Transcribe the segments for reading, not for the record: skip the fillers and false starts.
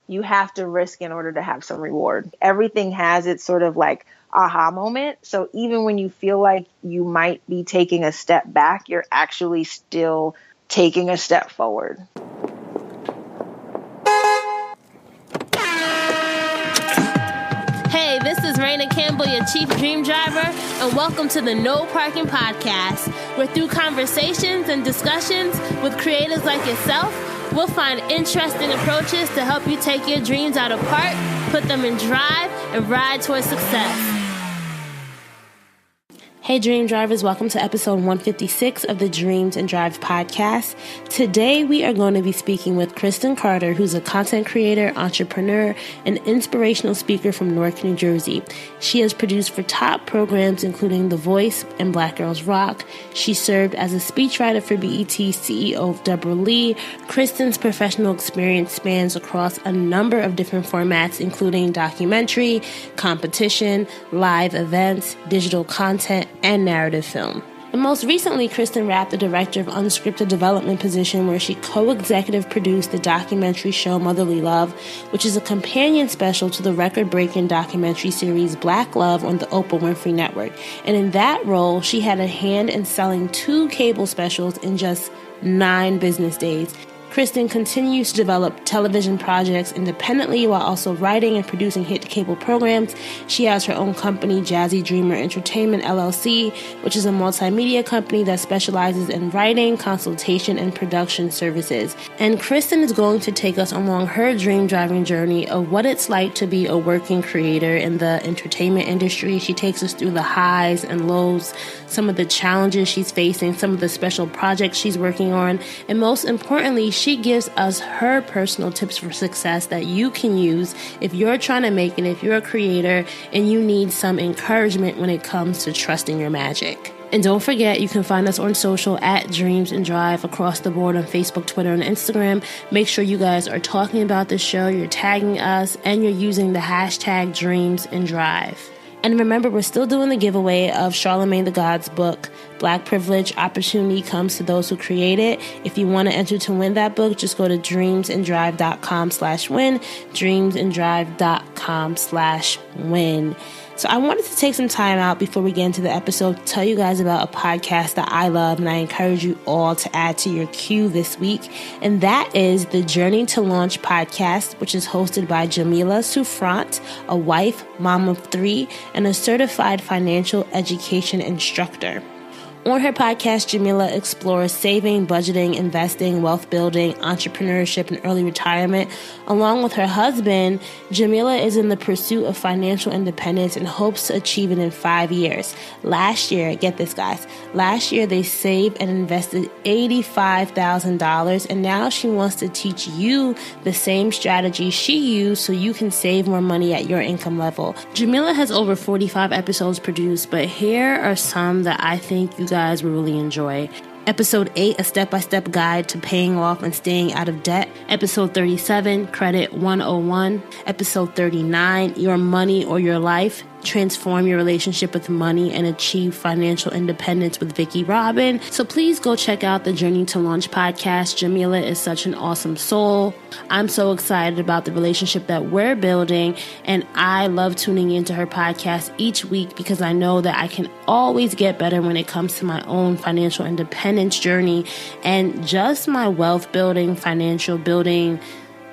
you have to risk in order to have some reward. Everything has its sort of like aha moment. So even when you feel like you might be taking a step back, you're actually still taking a step forward. Hey, this is Raina Campbell, your Chief Dream Driver, and welcome to the No Parking Podcast, where through conversations and discussions with creators like yourself, we'll find interesting approaches to help you take your dreams out of park, put them in drive, and ride towards success. Hey Dream Drivers, welcome to episode 156 of the Dreams and Drive podcast. Today we are going to be speaking with Kristen Carter, who's a content creator, entrepreneur, and inspirational speaker from Newark, New Jersey. She has produced for top programs including The Voice and Black Girls Rock. She served as a speechwriter for BET CEO of Deborah Lee. Kristen's professional experience spans across a number of different formats, including documentary, competition, live events, digital content, and narrative film. And most recently, Kristen wrapped the Director of Unscripted Development position where she co-executive produced the documentary show Motherly Love, which is a companion special to the record-breaking documentary series Black Love on the Oprah Winfrey Network. And in that role, she had a hand in selling 2 cable specials in just 9 business days. Kristen continues to develop television projects independently while also writing and producing hit cable programs. She has her own company, Jazzy Dreamer Entertainment, LLC, which is a multimedia company that specializes in writing, consultation, and production services. And Kristen is going to take us along her dream driving journey of what it's like to be a working creator in the entertainment industry. She takes us through the highs and lows, some of the challenges she's facing, some of the special projects she's working on, and most importantly, she gives us her personal tips for success that you can use if you're trying to make it, if you're a creator and you need some encouragement when it comes to trusting your magic. And don't forget, you can find us on social at Dreams and Drive across the board on Facebook, Twitter, and Instagram. Make sure you guys are talking about the show, you're tagging us, and you're using the hashtag Dreams and Drive. And remember, we're still doing the giveaway of Charlemagne the God's book, Black Privilege. Opportunity comes to those who create it. If you want to enter to win that book, just go to dreamsanddrive.com/win, dreamsanddrive.com/win. So I wanted to take some time out before we get into the episode to tell you guys about a podcast that I love and I encourage you all to add to your queue this week. And that is the Journey to Launch podcast, which is hosted by Jamila Souffrant, a wife, mom of 3, and a certified financial education instructor. On her podcast, Jamila explores saving, budgeting, investing, wealth building, entrepreneurship, and early retirement. Along with her husband, Jamila is in the pursuit of financial independence and hopes to achieve it in 5 years. Last year, get this guys, last year they saved and invested $85,000, and now she wants to teach you the same strategy she used so you can save more money at your income level. Jamila has over 45 episodes produced, but here are some that I think you guys will really enjoy. Episode 8, a step-by-step guide to paying off and staying out of debt. Episode 37, Credit 101. Episode 39, Your Money or Your Life. Transform your relationship with money and achieve financial independence with Vicki Robin. So please go check out the Journey to Launch podcast. Jamila is such an awesome soul. I'm so excited about the relationship that we're building, and I love tuning into her podcast each week because I know that I can always get better when it comes to my own financial independence journey and just my wealth building, financial building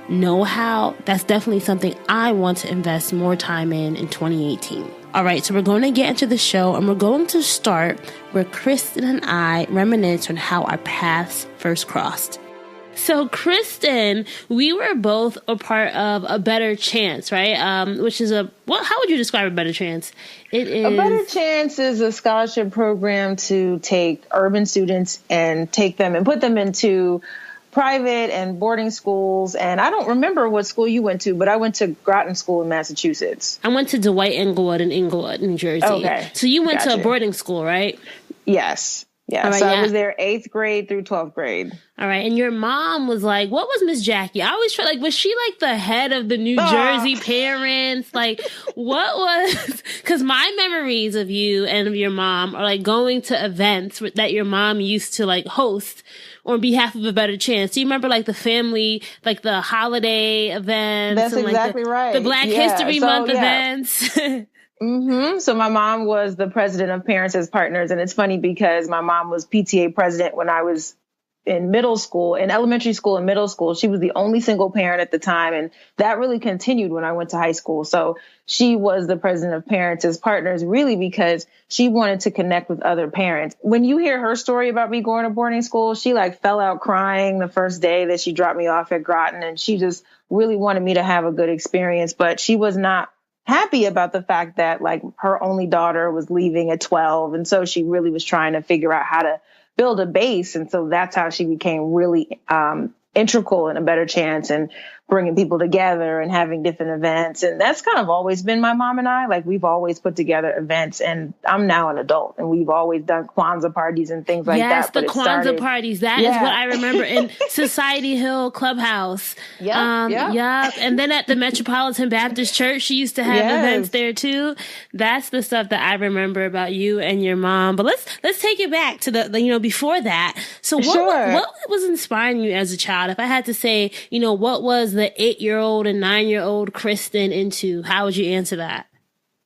know-how. That's definitely something I want to invest more time in 2018. All right, so we're going to get into the show, and we're going to start where Kristen and I reminisce on how our paths first crossed. So, Kristen, we were both a part of A Better Chance, right? Which is how would you describe A Better Chance? It is A Better Chance is a scholarship program to take urban students and take them and put them into private and boarding schools. And I don't remember what school you went to, but I went to Groton School in Massachusetts. I went to Dwight Englewood in Englewood, New Jersey. Okay. So you went to a boarding school, right? Yes. Yeah. Right, so I was there 8th grade through 12th grade. All right. And your mom was like, what was Miss Jackie? I always try, was she like the head of the New Jersey parents? Like, what was, because my memories of you and of your mom are like going to events that your mom used to like host on behalf of a better chance? Do you remember like the family, like the holiday events? That's and exactly like right. the Black History Month events? So my mom was the president of Parents as Partners. And it's funny because my mom was PTA president when I was in middle school, in elementary school and middle school. She was the only single parent at the time. And that really continued when I went to high school. So she was the president of Parents as Partners, really because she wanted to connect with other parents. When you hear her story about me going to boarding school, she like fell out crying the first day that she dropped me off at Groton. And she just really wanted me to have a good experience. But she was not happy about the fact that like her only daughter was leaving at 12. And so she really was trying to figure out how to build a base. And so that's how she became really integral in A Better Chance and bringing people together and having different events. And that's kind of always been my mom and I. Like we've always put together events, and I'm now an adult and we've always done Kwanzaa parties and things like that. Yes, the Kwanzaa parties. That is what I remember in Society Hill Clubhouse. Yep. And then at the Metropolitan Baptist Church, she used to have events there too. That's the stuff that I remember about you and your mom. But let's take it back to the before that. So what was inspiring you as a child? If I had to say, what was the 8-year-old and 9-year-old Kristen into? How would you answer that?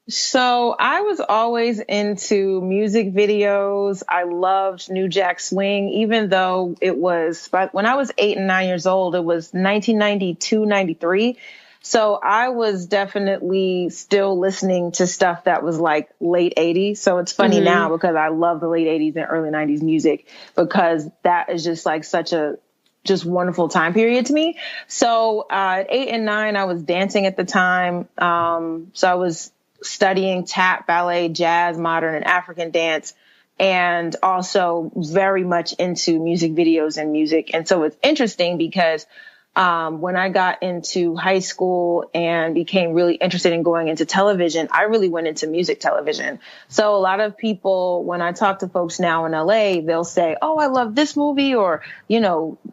So I was always into music videos. I loved New Jack Swing, even though it was, when I was 8 and 9 years old, it was 1992, 93. So I was definitely still listening to stuff that was like late 80s. So it's funny now because I love the late 80s and early 90s music, because that is just like such a just wonderful time period to me. So at 8 and 9, I was dancing at the time. So I was studying tap, ballet, jazz, modern, and African dance, and also very much into music videos and music. And so it's interesting because when I got into high school and became really interested in going into television, I really went into music television. So a lot of people, when I talk to folks now in LA, they'll say, oh, I love this movie or,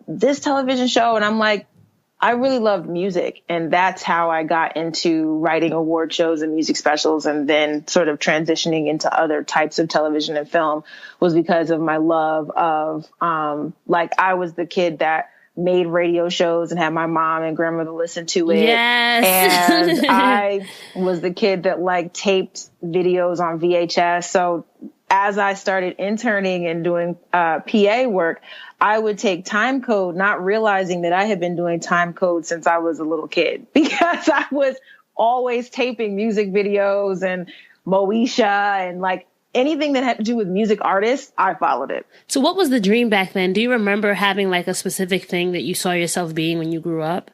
this television show. And I'm like, I really loved music. And that's how I got into writing award shows and music specials, and then sort of transitioning into other types of television and film was because of my love of, I was the kid that made radio shows and had my mom and grandmother listen to it. Yes. And I was the kid that taped videos on VHS. So as I started interning and doing PA work, I would take time code, not realizing that I had been doing time code since I was a little kid, because I was always taping music videos and Moesha and anything that had to do with music artists, I followed it. So what was the dream back then? Do you remember having a specific thing that you saw yourself being when you grew up?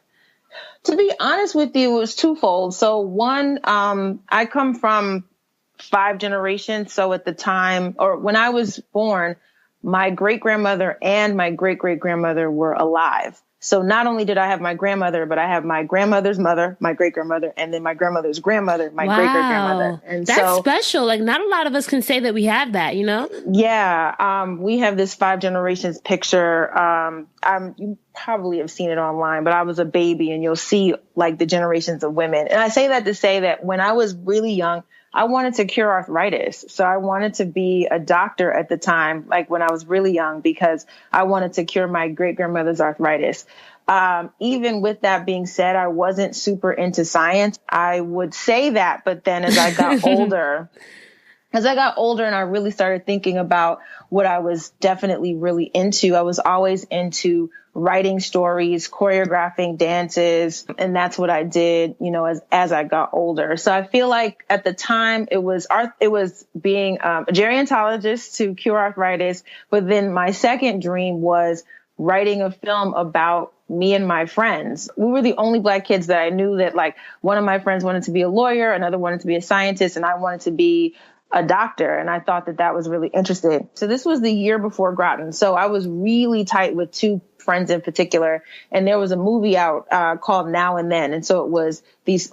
To be honest with you, it was twofold. So one, I come from 5 generations. So at the time, or when I was born, my great-grandmother and my great-great-grandmother were alive. So not only did I have my grandmother, but I have my grandmother's mother, my great-grandmother, and then my grandmother's grandmother, my great-great-grandmother. And that's special. Not a lot of us can say that we have that, Yeah. We have this 5 generations picture. You probably have seen it online, but I was a baby, and you'll see the generations of women. And I say that to say that when I was really young, I wanted to cure arthritis. So I wanted to be a doctor at the time, when I was really young, because I wanted to cure my great-grandmother's arthritis. Even with that being said, I wasn't super into science. I would say that, but then as I got older, and I really started thinking about what I was definitely really into, I was always into writing stories, choreographing dances, and that's what I did, as I got older. So I feel like at the time it was being a gerontologist to cure arthritis, but then my second dream was writing a film about me and my friends. We were the only Black kids that I knew that one of my friends wanted to be a lawyer, another wanted to be a scientist, and I wanted to be a doctor. And I thought that was really interesting. So this was the year before Groton. So I was really tight with 2 friends in particular. And there was a movie out called Now and Then. And so it was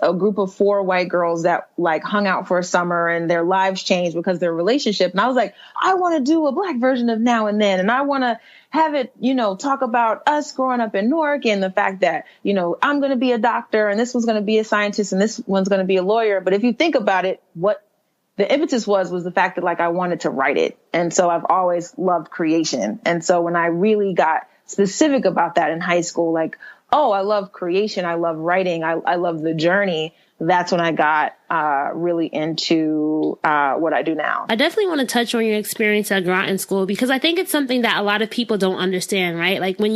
a group of 4 white girls that hung out for a summer, and their lives changed because of their relationship. And I was like, I want to do a Black version of Now and Then. And I want to have it, talk about us growing up in Newark and the fact that, I'm going to be a doctor and this one's going to be a scientist and this one's going to be a lawyer. But if you think about it, what the impetus was the fact that like I wanted to write it. And so I've always loved creation. And so when I really got specific about that in high school, like, oh, I love creation, I love writing, I love the journey, that's when I got really into what I do now. I definitely want to touch on your experience at Groton School, because I think it's something that a lot of people don't understand, right? Like when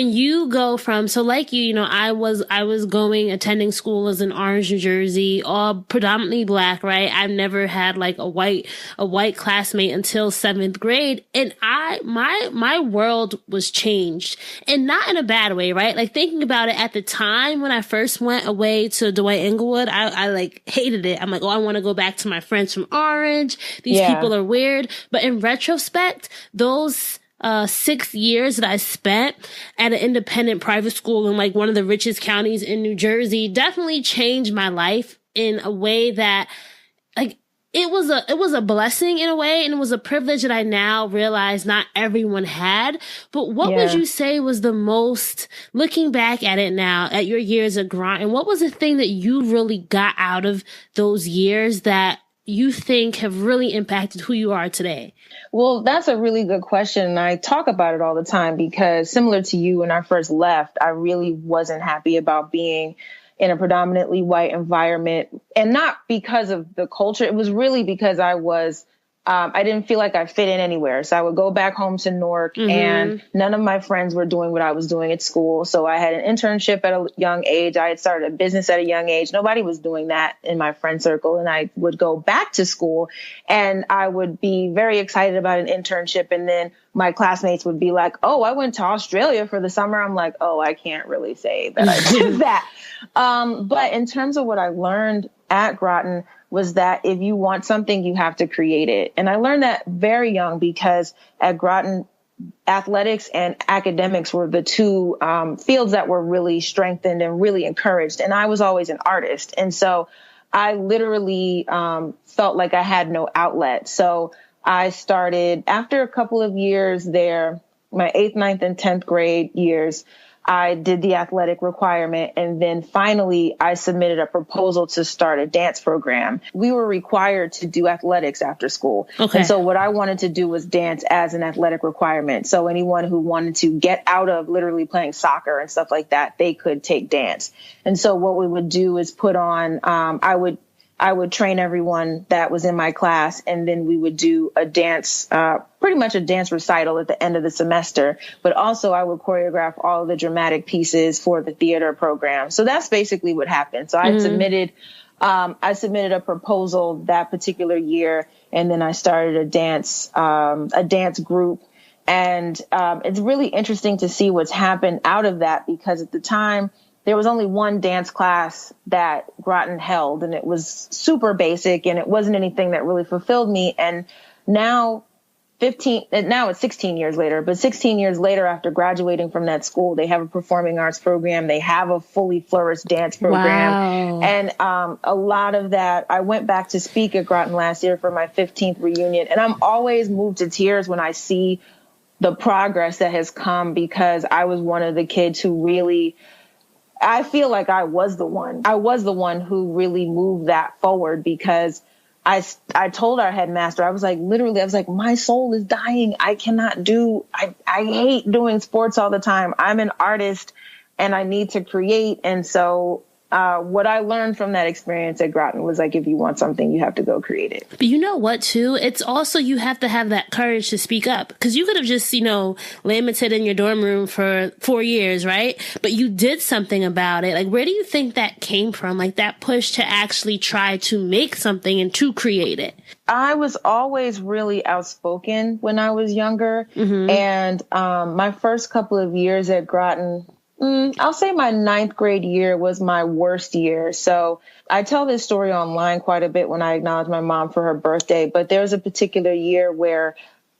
you go from, so like you know, I was attending school as in Orange, New Jersey, all predominantly Black, right? I've never had like a white classmate until 7th grade. And my world was changed, and not in a bad way, right? Like thinking about it at the time when I first went away to Dwight Englewood, I like hated it. I'm like, oh, I want to go back to my friends from Orange. These people are weird. But in retrospect, those 6 years that I spent at an independent private school in like one of the richest counties in New Jersey definitely changed my life in a way that like it was a blessing in a way, and it was a privilege that I now realize not everyone had. But what would you say was the most, looking back at it now, at your years at Groton, what was the thing that you really got out of those years that you think have really impacted who you are today? Well, that's a really good question. And I talk about it all the time because similar to you, when I first left, I really wasn't happy about being in a predominantly white environment, and not because of the culture. It was really because I didn't feel like I fit in anywhere. So I would go back home to Newark and none of my friends were doing what I was doing at school. So I had an internship at a young age. I had started a business at a young age. Nobody was doing that in my friend circle. And I would go back to school and I would be very excited about an internship. And then my classmates would be like, oh, I went to Australia for the summer. I'm like, oh, I can't really say that I did that. But in terms of what I learned at Groton was that if you want something, you have to create it. And I learned that very young because at Groton, athletics and academics were the two fields that were really strengthened and really encouraged. And I was always an artist. And so I literally felt like I had no outlet. So I started, after a couple of years there, my 8th, 9th, and 10th grade years, I did the athletic requirement. And then finally, I submitted a proposal to start a dance program. We were required to do athletics after school. Okay. And so what I wanted to do was dance as an athletic requirement. So anyone who wanted to get out of literally playing soccer and stuff like that, they could take dance. And so what we would do is put on, I would train everyone that was in my class, and then we would do a dance, pretty much a dance recital at the end of the semester. But also I would choreograph all of the dramatic pieces for the theater program. So that's basically what happened. So I submitted a proposal that particular year, and then I started a dance group. And it's really interesting to see what's happened out of that, because at the time, there was only one dance class that Groton held, and it was super basic, and it wasn't anything that really fulfilled me. And now it's 16 years later, but 16 years later, after graduating from that school, they have a performing arts program. They have a fully flourished dance program. Wow. And a lot of that, I went back to speak at Groton last year for my 15th reunion, and I'm always moved to tears when I see the progress that has come, because I was one of the kids who really, I feel like I was the one who really moved that forward, because I told our headmaster, I was like, my soul is dying. I hate doing sports all the time. I'm an artist and I need to create. And so what I learned from that experience at Groton was like, if you want something, you have to go create it. But you know what, too? It's also, you have to have that courage to speak up, because you could have just, lamented in your dorm room for 4 years, right? But you did something about it. Like, where do you think that came from? Like that push to actually try to make something and to create it? I was always really outspoken when I was younger. And my first couple of years at Groton, I'll say my 9th grade year was my worst year. So I tell this story online quite a bit when I acknowledge my mom for her birthday, but there was a particular year where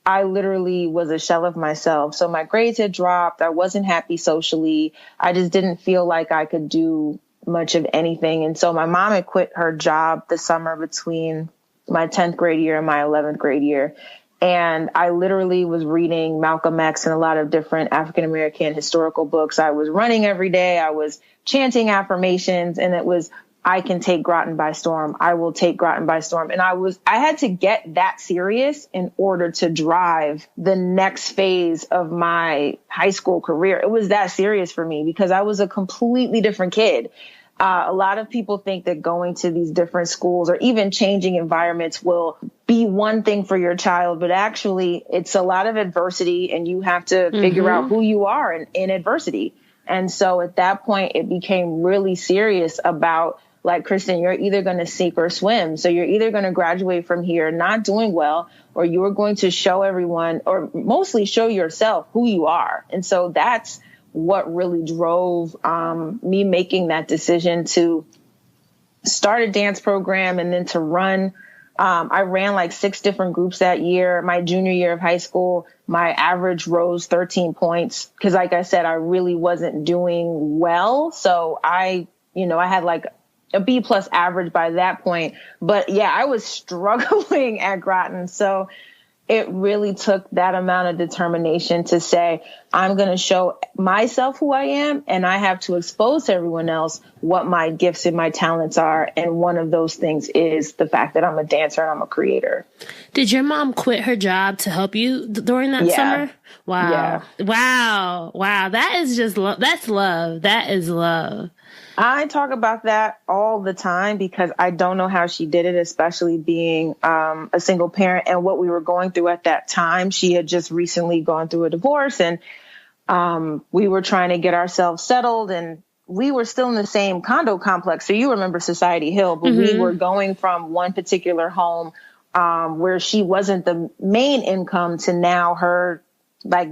I literally was a shell of myself. So my grades had dropped. I wasn't happy socially. I just didn't feel like I could do much of anything. And so my mom had quit her job the summer between my 10th grade year and my 11th grade year. And I literally was reading Malcolm X and a lot of different African-American historical books. I was running every day. I was chanting affirmations, and it was I can take Groton by storm. I will take Groton by storm. And I had to get that serious in order to drive the next phase of my high school career. It was that serious for me because I was a completely different kid. A lot of people think that going to these different schools or even changing environments will be one thing for your child, but actually it's a lot of adversity and you have to figure out who you are in adversity. And so at that point, it became really serious about, like, Kristen, you're either going to sink or swim. So you're either going to graduate from here not doing well, or you're going to show everyone, or mostly show yourself, who you are. And so that's what really drove me making that decision to start a dance program and then to run. I ran like 6 different groups that year. My junior year of high school, my average rose 13 points because, like I said, I really wasn't doing well. So I had like a B+ average by that point. But yeah, I was struggling at Groton. So it really took that amount of determination to say, I'm going to show myself who I am, and I have to expose to everyone else what my gifts and my talents are. And one of those things is the fact that I'm a dancer and I'm a creator. Did your mom quit her job to help you during that summer? Wow. Yeah. Wow. That is just that's love. That is love. I talk about that all the time because I don't know how she did it, especially being a single parent and what we were going through at that time. She had just recently gone through a divorce and we were trying to get ourselves settled and we were still in the same condo complex. So you remember Society Hill, but we were going from one particular home where she wasn't the main income to now her like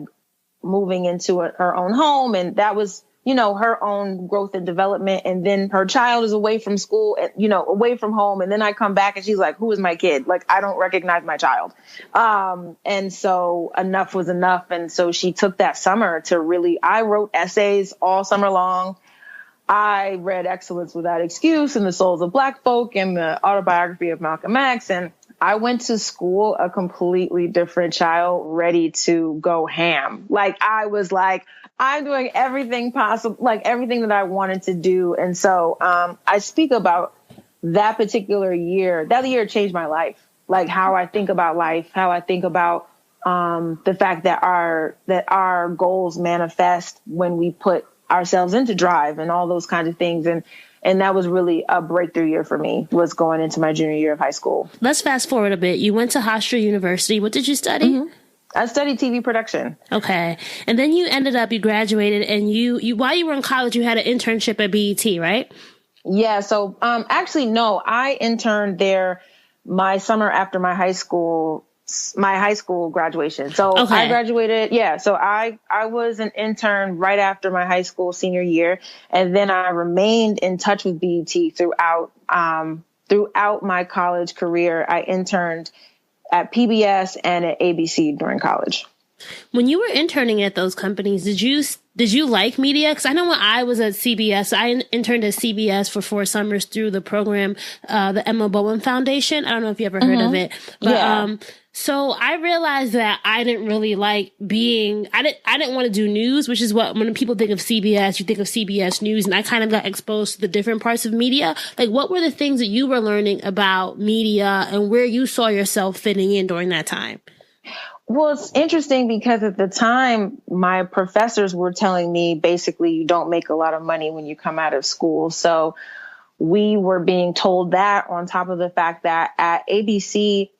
moving into her own home. And that was, her own growth and development. And then her child is away from school, and, away from home. And then I come back and she's like, who is my kid? Like, I don't recognize my child. And so enough was enough. And so she took that summer to I wrote essays all summer long. I read Excellence Without Excuse and The Souls of Black Folk and the autobiography of Malcolm X. And I went to school a completely different child, ready to go ham. Like, I was like, I'm doing everything possible, like everything that I wanted to do. And so I speak about that particular year. That year changed my life, like how I think about life, how I think about the fact that our goals manifest when we put ourselves into drive and all those kinds of things. And that was really a breakthrough year for me, was going into my junior year of high school. Let's fast forward a bit. You went to Hofstra University. What did you study? I studied TV production. Okay. And then you graduated, and you while you were in college, you had an internship at BET, right? Yeah. So actually, no, I interned there my summer after my high school graduation. So I graduated. Yeah. So I was an intern right after my high school senior year. And then I remained in touch with BET throughout my college career. I interned at PBS and at ABC during college. When you were interning at those companies, did you like media? Because I know when I was at CBS, I interned at CBS for 4 summers through the program, the Emma Bowen Foundation. I don't know if you ever heard of it, but so I realized that I didn't really like I didn't want to do news, which is what, when people think of CBS, you think of CBS News, and I kind of got exposed to the different parts of media. Like, what were the things that you were learning about media and where you saw yourself fitting in during that time? Well, it's interesting because at the time, my professors were telling me basically you don't make a lot of money when you come out of school. So we were being told that, on top of the fact that at ABC,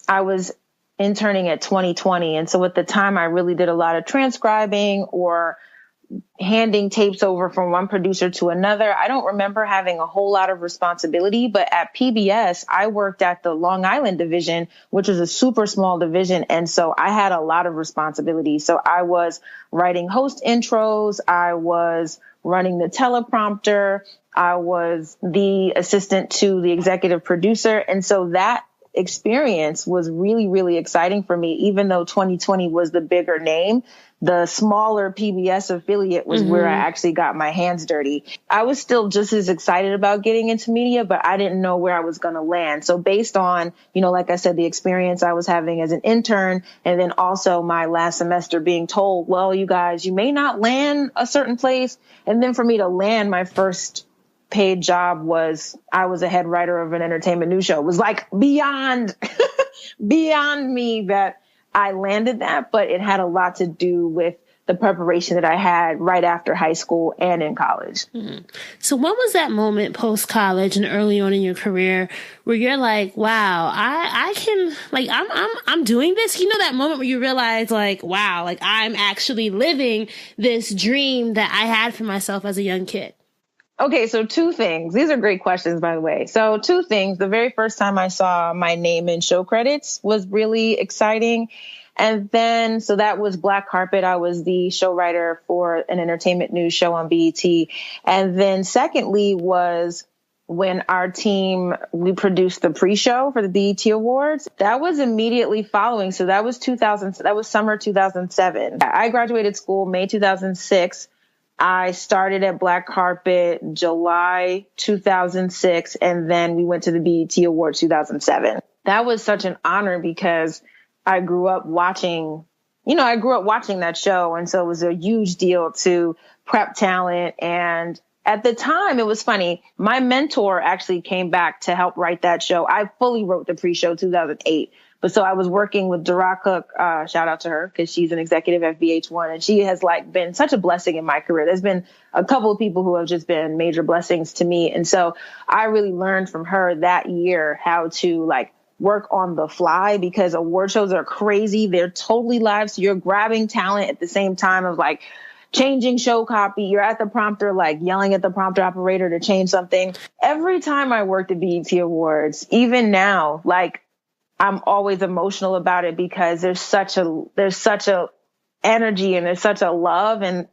I was interning at 2020. And so at the time, I really did a lot of transcribing or handing tapes over from one producer to another. I don't remember having a whole lot of responsibility, but at PBS, I worked at the Long Island division, which is a super small division. And so I had a lot of responsibility. So I was writing host intros. I was running the teleprompter. I was the assistant to the executive producer. And so that experience was really, really exciting for me. Even though 2020 was the bigger name, the smaller PBS affiliate was where I actually got my hands dirty. I was still just as excited about getting into media, but I didn't know where I was going to land. So based on, like I said, the experience I was having as an intern, and then also my last semester being told, well, you guys, you may not land a certain place. And then for me to land my first paid job was I was a head writer of an entertainment news show. It was like beyond me that I landed that, but it had a lot to do with the preparation that I had right after high school and in college. Mm-hmm. So when was that moment post-college and early on in your career where you're like, wow, I can, like, I'm doing this? You know, that moment where you realize, like, wow, like, I'm actually living this dream that I had for myself as a young kid? Okay, so two things. These are great questions, by the way. So two things. The very first time I saw my name in show credits was really exciting. And then, so that was Black Carpet. I was the show writer for an entertainment news show on BET. And then secondly was when our team, we produced the pre-show for the BET Awards. That was immediately following. So that was summer 2007. I graduated school May 2006. I started at Black Carpet July 2006, and then we went to the BET Awards 2007. That was such an honor because I grew up watching that show. And so it was a huge deal to prep talent. And at the time, it was funny. My mentor actually came back to help write that show. I fully wrote the pre-show 2008. But so I was working with Dara Cook, shout out to her because she's an executive at VH1, and she has like been such a blessing in my career. There's been a couple of people who have just been major blessings to me. And so I really learned from her that year how to like work on the fly because award shows are crazy. They're totally live. So you're grabbing talent at the same time of like changing show copy. You're at the prompter, like yelling at the prompter operator to change something. Every time I worked at BET Awards, even now, like I'm always emotional about it because there's such a energy and there's such a love. And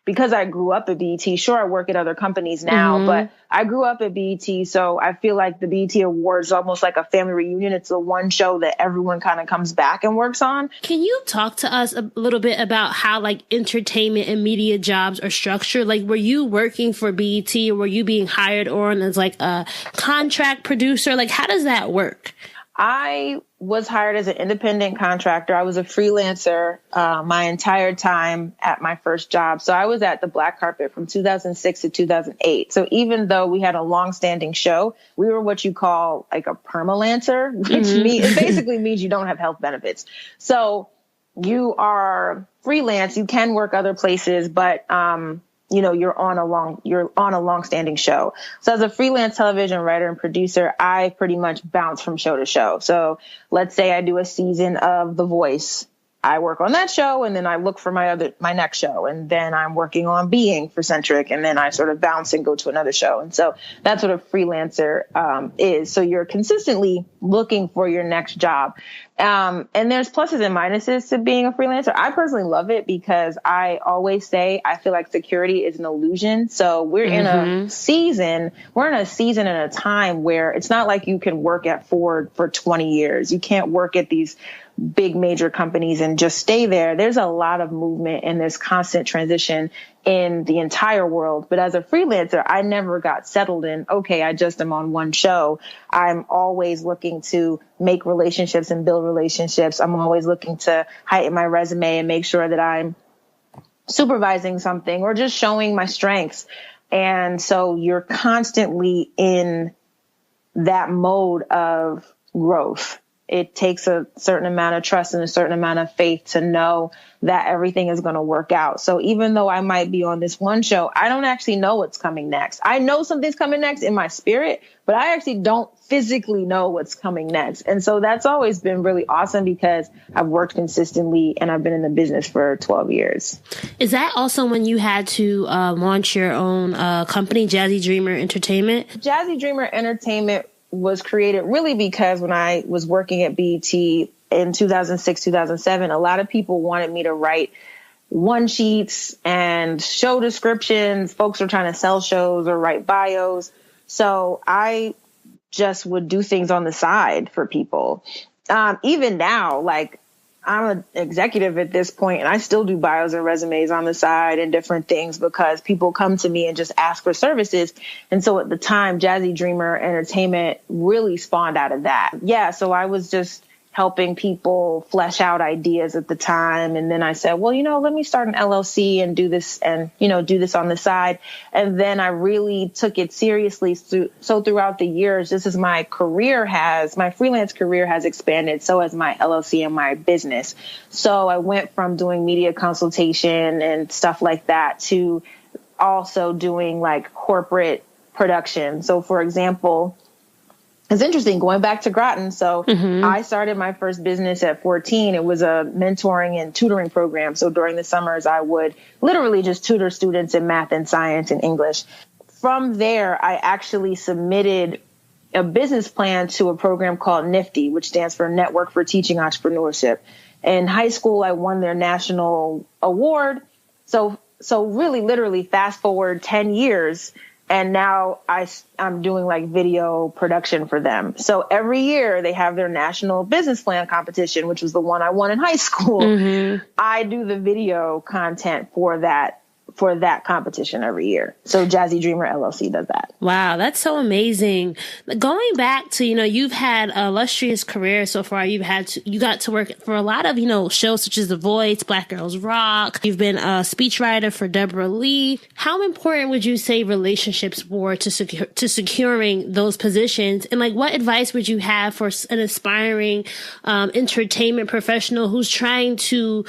because I grew up at BET, sure, I work at other companies now, but I grew up at BET. So I feel like the BET Awards is almost like a family reunion. It's the one show that everyone kind of comes back and works on. Can you talk to us a little bit about how like entertainment and media jobs are structured? Like, were you working for BET or were you being hired on as like a contract producer? Like, how does that work? I was hired as an independent contractor. I was a freelancer my entire time at my first job. So I was at the Black Carpet from 2006 to 2008. So even though we had a long-standing show, we were what you call like a permalancer, which it basically means you don't have health benefits. So you are freelance. You can work other places, but you're on a long-standing show. So as a freelance television writer and producer, I pretty much bounce from show to show. So let's say I do a season of The Voice. I work on that show and then I look for my next show. And then I'm working on Being for Centric. And then I sort of bounce and go to another show. And so that's what a freelancer is. So you're consistently looking for your next job. And there's pluses and minuses to being a freelancer. I personally love it because I always say I feel like security is an illusion. So we're in a season and a time where it's not like you can work at Ford for 20 years. You can't work at these big major companies and just stay there. There's a lot of movement and there's constant transition in the entire world. But as a freelancer, I never got settled in, okay, I just am on one show. I'm always looking to make relationships and build relationships. I'm always looking to heighten my resume and make sure that I'm supervising something or just showing my strengths. And so you're constantly in that mode of growth. It takes a certain amount of trust and a certain amount of faith to know that everything is going to work out. So even though I might be on this one show, I don't actually know what's coming next. I know something's coming next in my spirit, but I actually don't physically know what's coming next. And so that's always been really awesome because I've worked consistently and I've been in the business for 12 years. Is that also when you had to launch your own company, Jazzy Dreamer Entertainment? Jazzy Dreamer Entertainment was created really because when I was working at BET in 2006, 2007, a lot of people wanted me to write one sheets and show descriptions. Folks were trying to sell shows or write bios. So I just would do things on the side for people. Even now, like I'm an executive at this point and I still do bios and resumes on the side and different things because people come to me and just ask for services. And so at the time, Jazzy Dreamer Entertainment really spawned out of that. Yeah. So I was just helping people flesh out ideas at the time. And then I said, well, let me start an LLC and do this and, do this on the side. And then I really took it seriously. So throughout the years, just as my freelance career has expanded, so has my LLC and my business. So I went from doing media consultation and stuff like that to also doing like corporate production. So for example, it's interesting going back to Groton. So I started my first business at 14. It was a mentoring and tutoring program. So during the summers, I would literally just tutor students in math and science and English. From there, I actually submitted a business plan to a program called NIFTY, which stands for Network for Teaching Entrepreneurship. In high school, I won their national award. So really, literally fast forward 10 years. And now I'm doing like video production for them. So every year they have their national business plan competition, which was the one I won in high school. I do the video content for that competition every year. So Jazzy Dreamer LLC does that. Wow, that's so amazing. Going back to, you've had an illustrious career so far. You got to work for a lot of, shows such as The Voice, Black Girls Rock. You've been a speechwriter for Deborah Lee. How important would you say relationships were to securing those positions? And like, what advice would you have for an aspiring entertainment professional who's trying to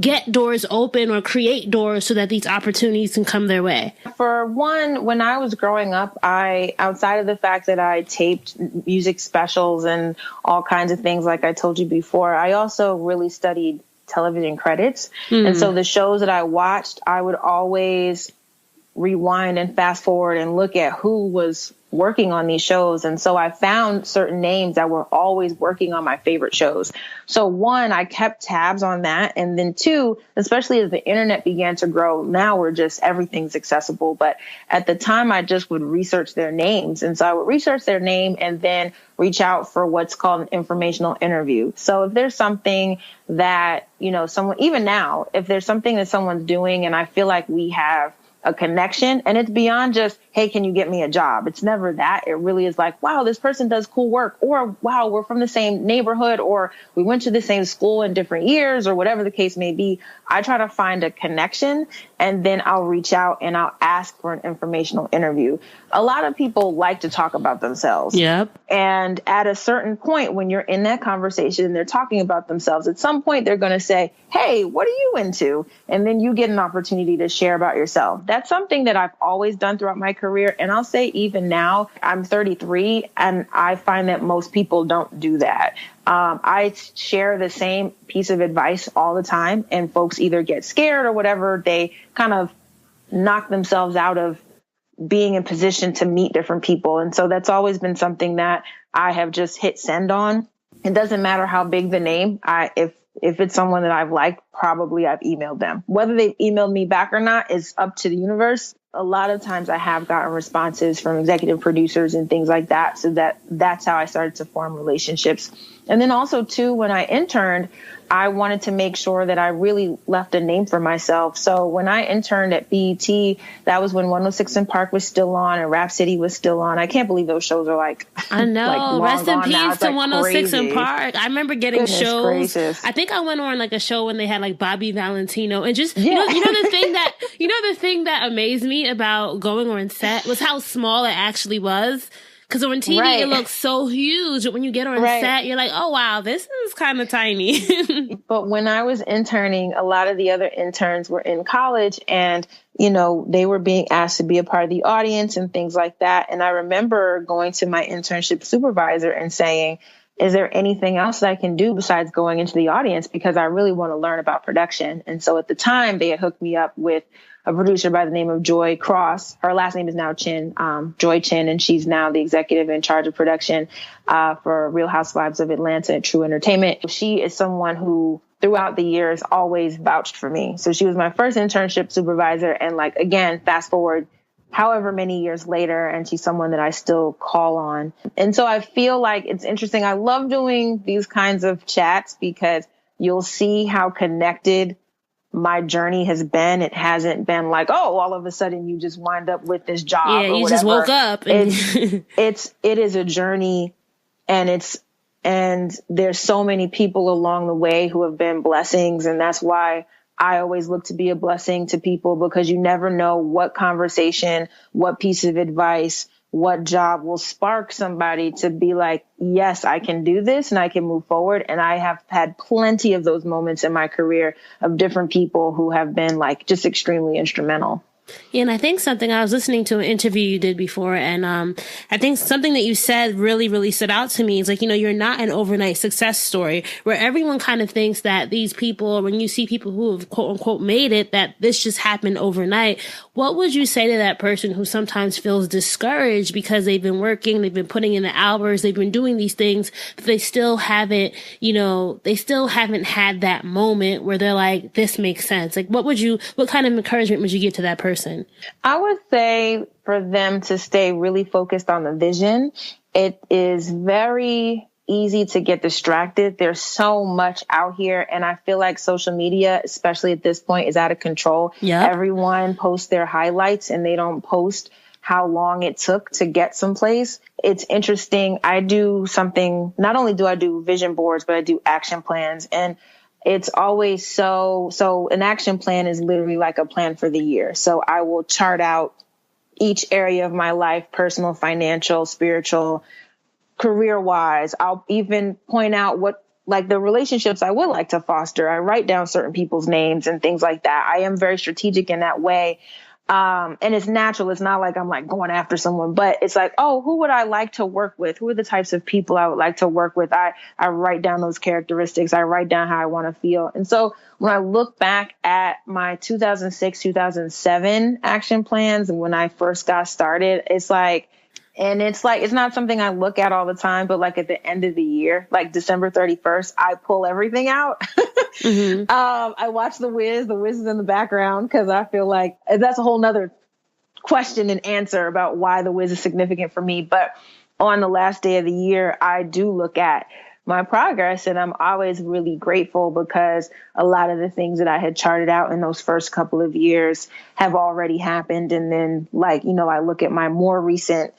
get doors open or create doors so that these opportunities can come their way? For one, when I was growing up, outside of the fact that I taped music specials and all kinds of things, like I told you before, I also really studied television credits. And so the shows that I watched, I would always rewind and fast forward and look at who was working on these shows. And so I found certain names that were always working on my favorite shows. So one, I kept tabs on that. And then two, especially as the internet began to grow, now we're just, everything's accessible. But at the time, I just would research their names. And so I would research their name and then reach out for what's called an informational interview. So if there's something that, someone, even now, if there's something that someone's doing and I feel like we have a connection, and it's beyond just, hey, can you get me a job? It's never that. It really is like, wow, this person does cool work, or wow, we're from the same neighborhood, or we went to the same school in different years, or whatever the case may be. I try to find a connection, and then I'll reach out and I'll ask for an informational interview. A lot of people like to talk about themselves. Yep. And at a certain point, when you're in that conversation and they're talking about themselves, at some point they're going to say, hey, what are you into? And then you get an opportunity to share about yourself. That's something that I've always done throughout my career. And I'll say even now, I'm 33, and I find that most people don't do that. I share the same piece of advice all the time, and folks either get scared or whatever. They kind of knock themselves out of being in position to meet different people. And so that's always been something that I have just hit send on. It doesn't matter how big the name. If it's someone that I've liked, probably I've emailed them. Whether they've emailed me back or not is up to the universe. A lot of times I have gotten responses from executive producers and things like that. So that's how I started to form relationships. And then also too, when I interned, I wanted to make sure that I really left a name for myself. So when I interned at BET, that was when 106 in Park was still on and Rap City was still on. I can't believe those shows are like, I know. like Rest in peace to like 106 crazy. in Park. I remember getting Goodness shows. gracious. I think I went on like a show when they had like Bobby Valentino, and just Yeah. you know the thing that amazed me about going on set was how small it actually was. Because on TV, Right. it looks so huge. But when you get on Right. set, you're like, oh, wow, this is kind of tiny. But when I was interning, a lot of the other interns were in college, and, they were being asked to be a part of the audience and things like that. And I remember going to my internship supervisor and saying, is there anything else that I can do besides going into the audience? Because I really want to learn about production. And so at the time, they had hooked me up with a producer by the name of Joy Cross. Her last name is now Chin, Joy Chin, and she's now the executive in charge of production for Real Housewives of Atlanta at True Entertainment. She is someone who throughout the years always vouched for me. So she was my first internship supervisor. And like, again, fast forward however many years later, and she's someone that I still call on. And so I feel like it's interesting. I love doing these kinds of chats because you'll see how connected my journey has been. It hasn't been like, oh, all of a sudden you just wind up with this job. Yeah, or you whatever. just woke up. And It is a journey, and it's And there's so many people along the way who have been blessings. And that's why I always look to be a blessing to people, because you never know what conversation, what piece of advice, what job will spark somebody to be like, yes, I can do this and I can move forward. And I have had plenty of those moments in my career of different people who have been like just extremely instrumental. Yeah, and I think something, I was listening to an interview you did before, and I think something that you said really, really stood out to me. It's like, you're not an overnight success story where everyone kind of thinks that these people, when you see people who have quote unquote made it, that this just happened overnight. What would you say to that person who sometimes feels discouraged because they've been working, they've been putting in the hours, they've been doing these things, but they still haven't, they still haven't had that moment where they're like, this makes sense. Like, what kind of encouragement would you give to that person? I would say for them to stay really focused on the vision. It is very easy to get distracted. There's so much out here. And I feel like social media, especially at this point, is out of control. Yep. Everyone posts their highlights and they don't post how long it took to get someplace. It's interesting. I do something, not only do I do vision boards, but I do action plans. And it's always so an action plan is literally like a plan for the year. So I will chart out each area of my life, personal, financial, spiritual, career wise. I'll even point out what, like, the relationships I would like to foster. I write down certain people's names and things like that. I am very strategic in that way. And it's natural. It's not like I'm like going after someone, but it's like, oh, who would I like to work with? Who are the types of people I would like to work with? I write down those characteristics. I write down how I want to feel. And so when I look back at my 2006, 2007 action plans and when I first got started, it's not something I look at all the time, but like at the end of the year, like December 31st, I pull everything out. Mm-hmm. I watch The Wiz is in the background because I feel like that's a whole nother question and answer about why The Wiz is significant for me. But on the last day of the year, I do look at my progress and I'm always really grateful because a lot of the things that I had charted out in those first couple of years have already happened. And then I look at my more recent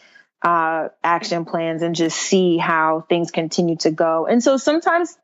action plans and just see how things continue to go. And so sometimes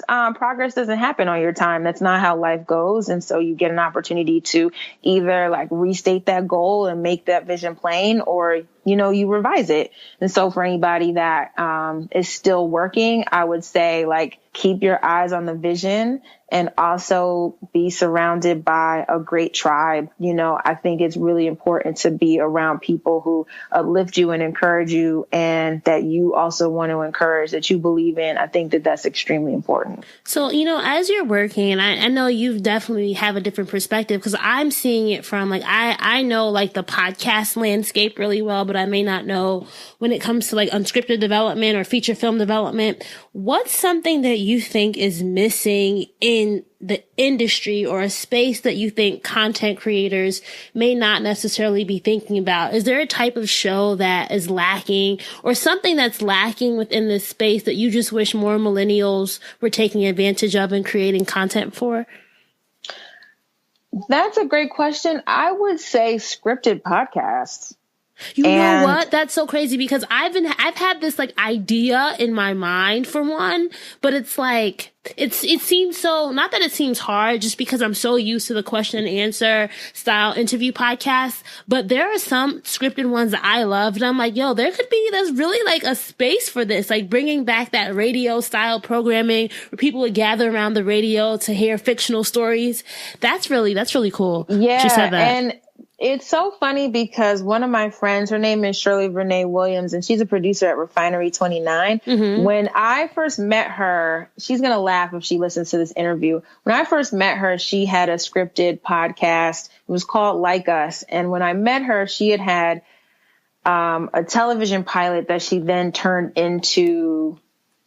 progress doesn't happen on your time. That's not how life goes. And so you get an opportunity to either like restate that goal and make that vision plain, or, you revise it. And so for anybody that is still working, I would say keep your eyes on the vision and also be surrounded by a great tribe. I think it's really important to be around people who uplift you and encourage you, and that you also want to encourage, that you believe in. I think that that's extremely important. So, as you're working, and I know you definitely have a different perspective because I'm seeing it from I know the podcast landscape really well, but I may not know when it comes to unscripted development or feature film development. What's something that you think is missing in the industry, or a space that you think content creators may not necessarily be thinking about? Is there a type of show that is lacking, or something that's lacking within this space that you just wish more millennials were taking advantage of and creating content for? That's a great question. I would say scripted podcasts. You know what? That's so crazy because I've had this idea in my mind for one, but it's it seems so, not that it seems hard just because I'm so used to the question and answer style interview podcasts, but there are some scripted ones that I love and I'm there's really a space for this, bringing back that radio style programming where people would gather around the radio to hear fictional stories. That's really cool. Yeah. She said that. And it's so funny because one of my friends, her name is Shirley Renee Williams, and she's a producer at Refinery 29. Mm-hmm. When I first met her, she's going to laugh if she listens to this interview. When I first met her, she had a scripted podcast. It was called Like Us. And when I met her, she had a television pilot that she then turned into...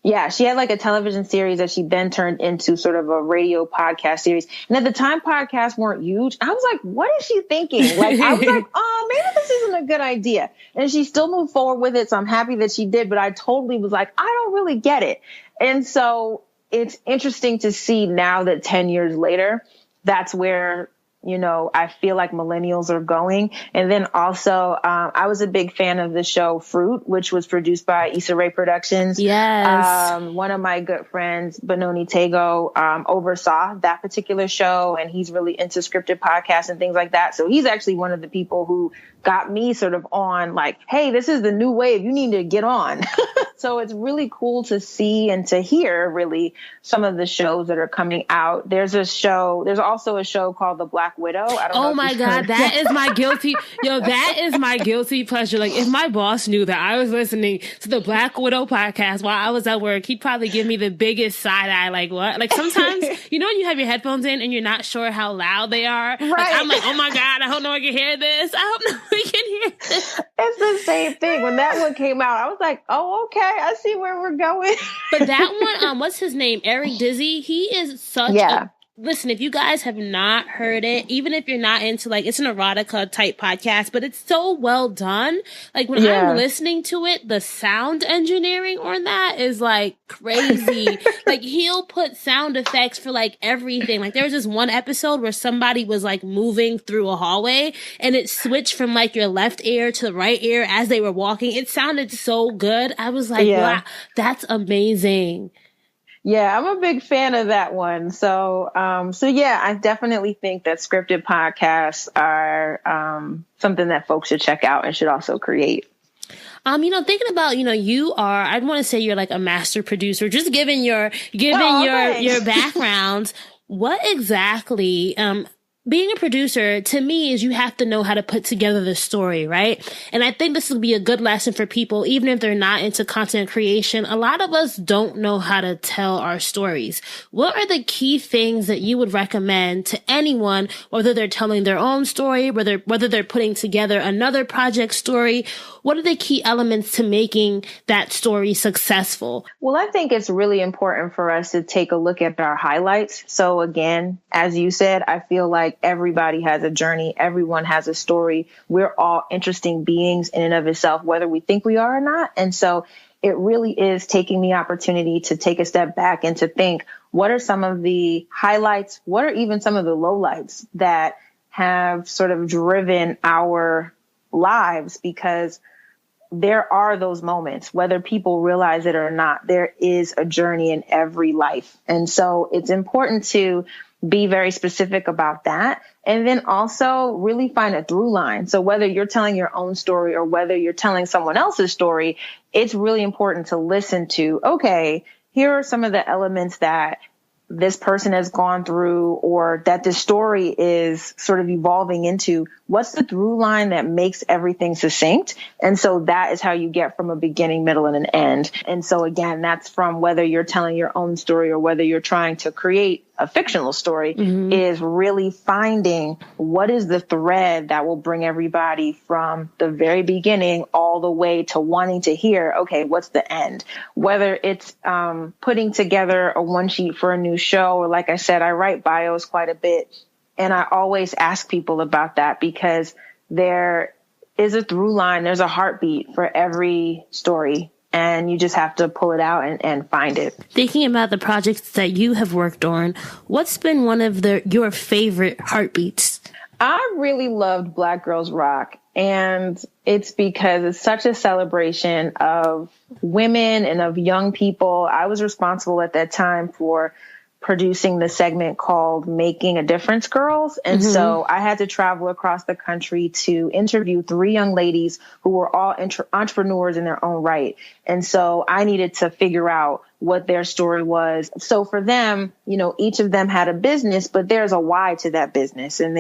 Yeah, she had a television series that she then turned into sort of a radio podcast series. And at the time, podcasts weren't huge. I was like, what is she thinking? I was like, oh, maybe this isn't a good idea. And she still moved forward with it. So I'm happy that she did. But I totally was like, I don't really get it. And so it's interesting to see now that 10 years later, that's where I feel like millennials are going. And then also, I was a big fan of the show Fruit, which was produced by Issa Rae Productions. Yes. One of my good friends, Benoni Tego, oversaw that particular show, and he's really into scripted podcasts and things like that. So he's actually one of the people who got me sort of on like, hey, this is the new wave. You need to get on. So it's really cool to see and to hear really some of the shows that are coming out. There's also a show called The Black Widow. I don't know. Oh my God. That is my that is my guilty pleasure. Like if my boss knew that I was listening to the Black Widow podcast while I was at work, he'd probably give me the biggest side eye. Like what? Like sometimes, when you have your headphones in and you're not sure how loud they are. Right. Like, I'm like, oh my God, I hope no one can hear this. I hope no one can hear this. It's the same thing. When that one came out, I was like, oh, okay. I see where we're going. But that one, what's his name? Eric Dizzy. He is such listen, if you guys have not heard it, even if you're not into like, it's an erotica type podcast, but it's so well done. Like when I'm listening to it, the sound engineering on that is like crazy. Like he'll put sound effects for like everything. Like there was this one episode where somebody was like moving through a hallway and it switched from like your left ear to the right ear as they were walking. It sounded so good. I was like, wow, that's amazing. Yeah, I'm a big fan of that one. So I definitely think that scripted podcasts are something that folks should check out and should also create. Thinking about, you are, I'd want to say you're like a master producer, just given your background. What exactly, being a producer to me is you have to know how to put together the story, right? And I think this will be a good lesson for people, even if they're not into content creation. A lot of us don't know how to tell our stories. What are the key things that you would recommend to anyone, whether they're telling their own story, whether they're putting together another project story? What are the key elements to making that story successful? Well, I think it's really important for us to take a look at our highlights. So again, as you said, I feel like everybody has a journey. Everyone has a story. We're all interesting beings in and of itself, whether we think we are or not. And so it really is taking the opportunity to take a step back and to think, what are some of the highlights? What are even some of the lowlights that have sort of driven our lives? Because there are those moments, whether people realize it or not, there is a journey in every life. And so it's important to be very specific about that. And then also really find a through line. So whether you're telling your own story or whether you're telling someone else's story, it's really important to listen to, okay, here are some of the elements that this person has gone through or that the story is sort of evolving into. What's the through line that makes everything succinct? And so that is how you get from a beginning, middle, and an end. And so again, that's from whether you're telling your own story or whether you're trying to create a fictional story, is really finding what is the thread that will bring everybody from the very beginning all the way to wanting to hear, okay, what's the end? Whether it's putting together a one sheet for a new show, or like I said, I write bios quite a bit. And I always ask people about that because there is a through line. There's a heartbeat for every story. And you just have to pull it out and find it. Thinking about the projects that you have worked on, what's been one of your favorite heartbeats? I really loved Black Girls Rock. And it's because it's such a celebration of women and of young people. I was responsible at that time for producing the segment called Making a Difference Girls. And so I had to travel across the country to interview 3 young ladies who were all entrepreneurs in their own right. And so I needed to figure out what their story was. So for them, each of them had a business, but there's a why to that business, and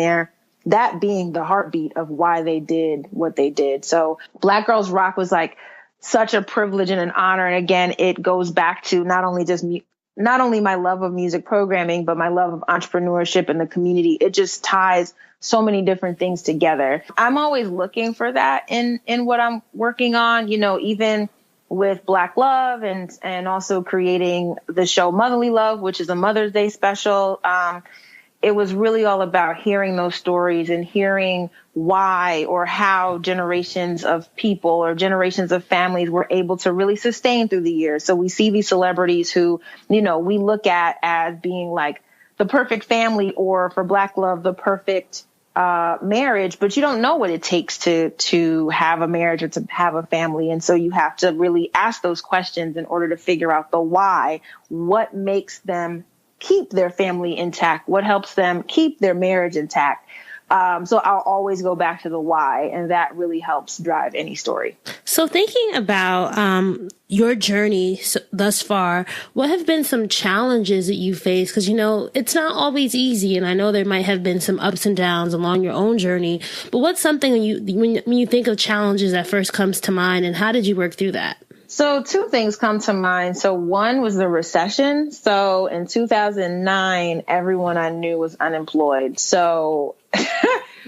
that being the heartbeat of why they did what they did. So Black Girls Rock was like such a privilege and an honor. And again, it goes back to not only my love of music programming, but my love of entrepreneurship and the community. It just ties so many different things together. I'm always looking for that in what I'm working on, even with Black Love and also creating the show Motherly Love, which is a Mother's Day special. It was really all about hearing those stories and hearing why or how generations of people or generations of families were able to really sustain through the years. So we see these celebrities who, we look at as being like the perfect family, or for Black love, the perfect marriage, but you don't know what it takes to have a marriage or to have a family. And so you have to really ask those questions in order to figure out the why. What makes them keep their family intact? What helps them keep their marriage intact? So I'll always go back to the why, and that really helps drive any story. So thinking about your journey thus far, what have been some challenges that you faced? Because, it's not always easy, and I know there might have been some ups and downs along your own journey. But what's something when you think of challenges that first comes to mind, and how did you work through that? So two things come to mind. So one was the recession. So in 2009, everyone I knew was unemployed. So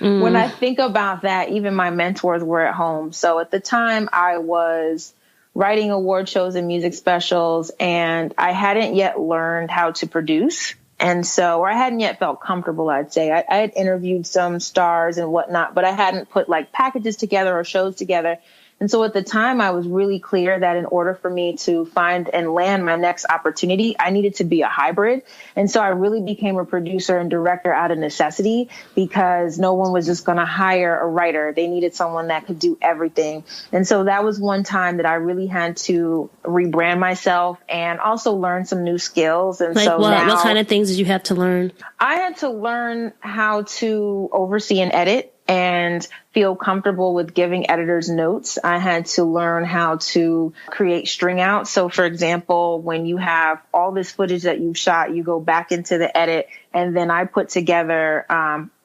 when I think about that, even my mentors were at home. So at the time I was writing award shows and music specials, and I hadn't yet learned how to produce. And so, or I hadn't yet felt comfortable, I'd say. I had interviewed some stars and whatnot, but I hadn't put like packages together or shows together. And so at the time, I was really clear that in order for me to find and land my next opportunity, I needed to be a hybrid. And so I really became a producer and director out of necessity, because no one was just going to hire a writer. They needed someone that could do everything. And so that was one time that I really had to rebrand myself and also learn some new skills. And like so what kind of things did you have to learn? I had to learn how to oversee and edit and feel comfortable with giving editors notes. I had to learn how to create string outs. So for example, when you have all this footage that you've shot, you go back into the edit, and then I put together,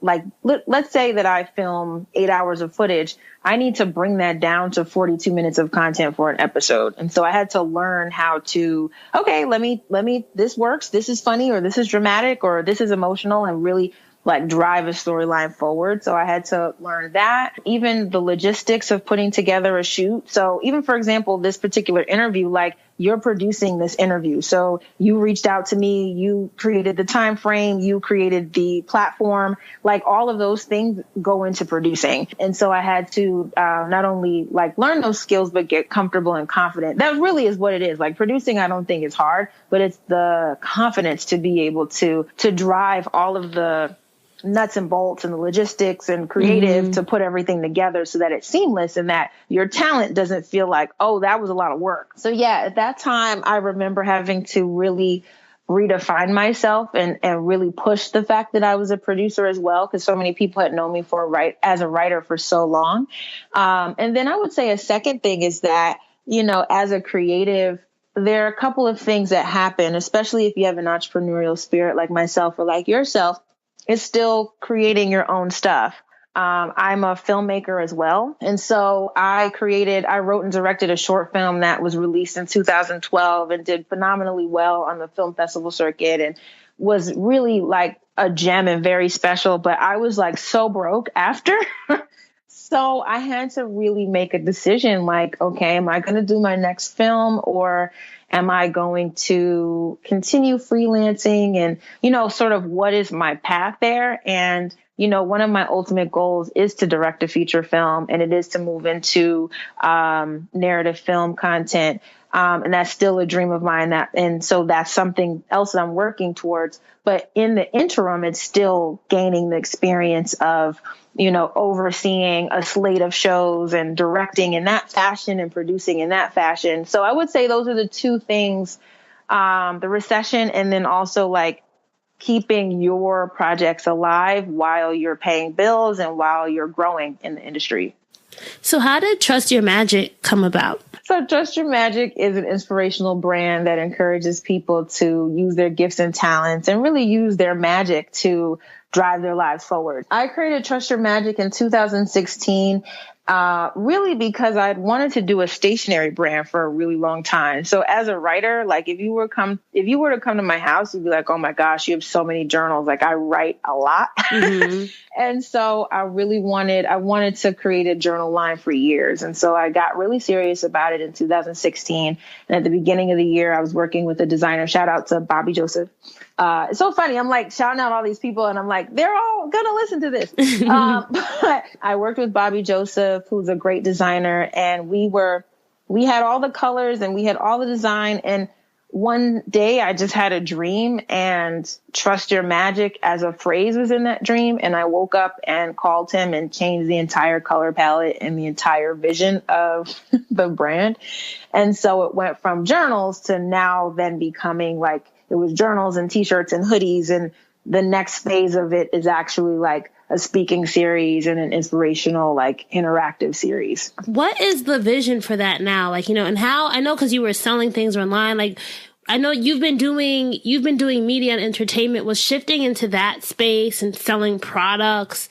let's say that I film 8 hours of footage. I need to bring that down to 42 minutes of content for an episode. And so I had to learn how to, okay, let me, this works. This is funny, or this is dramatic, or this is emotional, and really drive a storyline forward. So I had to learn that. Even the logistics of putting together a shoot. So even, for example, this particular interview, you're producing this interview. So you reached out to me, you created the time frame, you created the platform, all of those things go into producing. And so I had to not only learn those skills, but get comfortable and confident. That really is what it is. Producing, I don't think is hard, but it's the confidence to be able to drive all of the nuts and bolts and the logistics and creative to put everything together so that it's seamless and that your talent doesn't feel like, oh, that was a lot of work. So yeah, at that time, I remember having to really redefine myself and really push the fact that I was a producer as well, because so many people had known me as a writer for so long. And then I would say a second thing is that, as a creative, there are a couple of things that happen, especially if you have an entrepreneurial spirit like myself or like yourself. Is still creating your own stuff. I'm a filmmaker as well. And so I wrote and directed a short film that was released in 2012 and did phenomenally well on the film festival circuit and was really a gem and very special. But I was so broke after. So I had to really make a decision okay, am I going to do my next film, or am I going to continue freelancing, and, sort of what is my path there? And, one of my ultimate goals is to direct a feature film, and it is to move into narrative film content. And that's still a dream of mine. And so that's something else that I'm working towards. But in the interim, it's still gaining the experience of, overseeing a slate of shows and directing in that fashion and producing in that fashion. So I would say those are the two things, the recession, and then also keeping your projects alive while you're paying bills and while you're growing in the industry. So how did Trust Your Magic come about? So Trust Your Magic is an inspirational brand that encourages people to use their gifts and talents and really use their magic to drive their lives forward. I created Trust Your Magic in 2016, really because I'd wanted to do a stationery brand for a really long time. So as a writer, if you were to come to my house, you'd be like, oh my gosh, you have so many journals. I write a lot. And so I wanted to create a journal line for years. And so I got really serious about it in 2016. And at the beginning of the year, I was working with a designer. Shout out to Bobby Joseph. It's so funny. I'm shouting out all these people and I'm they're all going to listen to this. But I worked with Bobby Joseph, who's a great designer. And we had all the colors and we had all the design. And one day I just had a dream, and trust your magic as a phrase was in that dream. And I woke up and called him and changed the entire color palette and the entire vision of the brand. And so it went from journals to now then becoming like, it was journals and t-shirts and hoodies. And the next phase of it is actually like a speaking series and an inspirational, like interactive series. What is the vision for that now? Like, you know, and how, I know, cause you were selling things online. Like, I know you've been doing media and entertainment. Was shifting into that space and selling products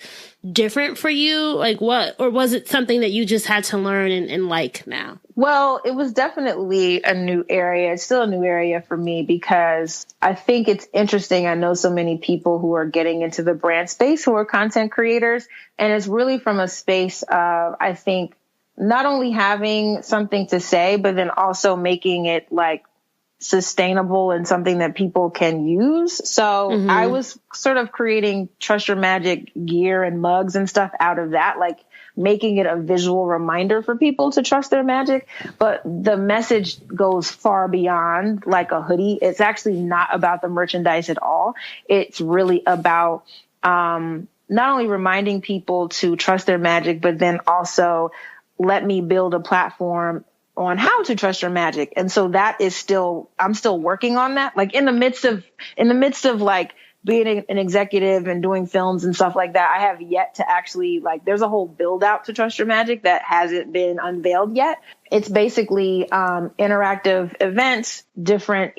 different for you? Like what, or was it something that you just had to learn and like now? Well, it was definitely a new area. It's still a new area for me because I think it's interesting. I know so many people who are getting into the brand space who are content creators. And it's really from a space of, I think, not only having something to say, but then also making it like sustainable and something that people can use. So I was sort of creating Trust Your Magic gear and mugs and stuff out of that, like making it a visual reminder for people to trust their magic. But the message goes far beyond like a hoodie. It's actually not about the merchandise at all. It's really about not only reminding people to trust their magic, but then also let me build a platform on how to trust your magic. And so that is still, I'm still working on that. Like in the midst of like being an executive and doing films and stuff like that, I have yet to actually like, there's a whole build out to Trust Your Magic that hasn't been unveiled yet. It's basically interactive events, different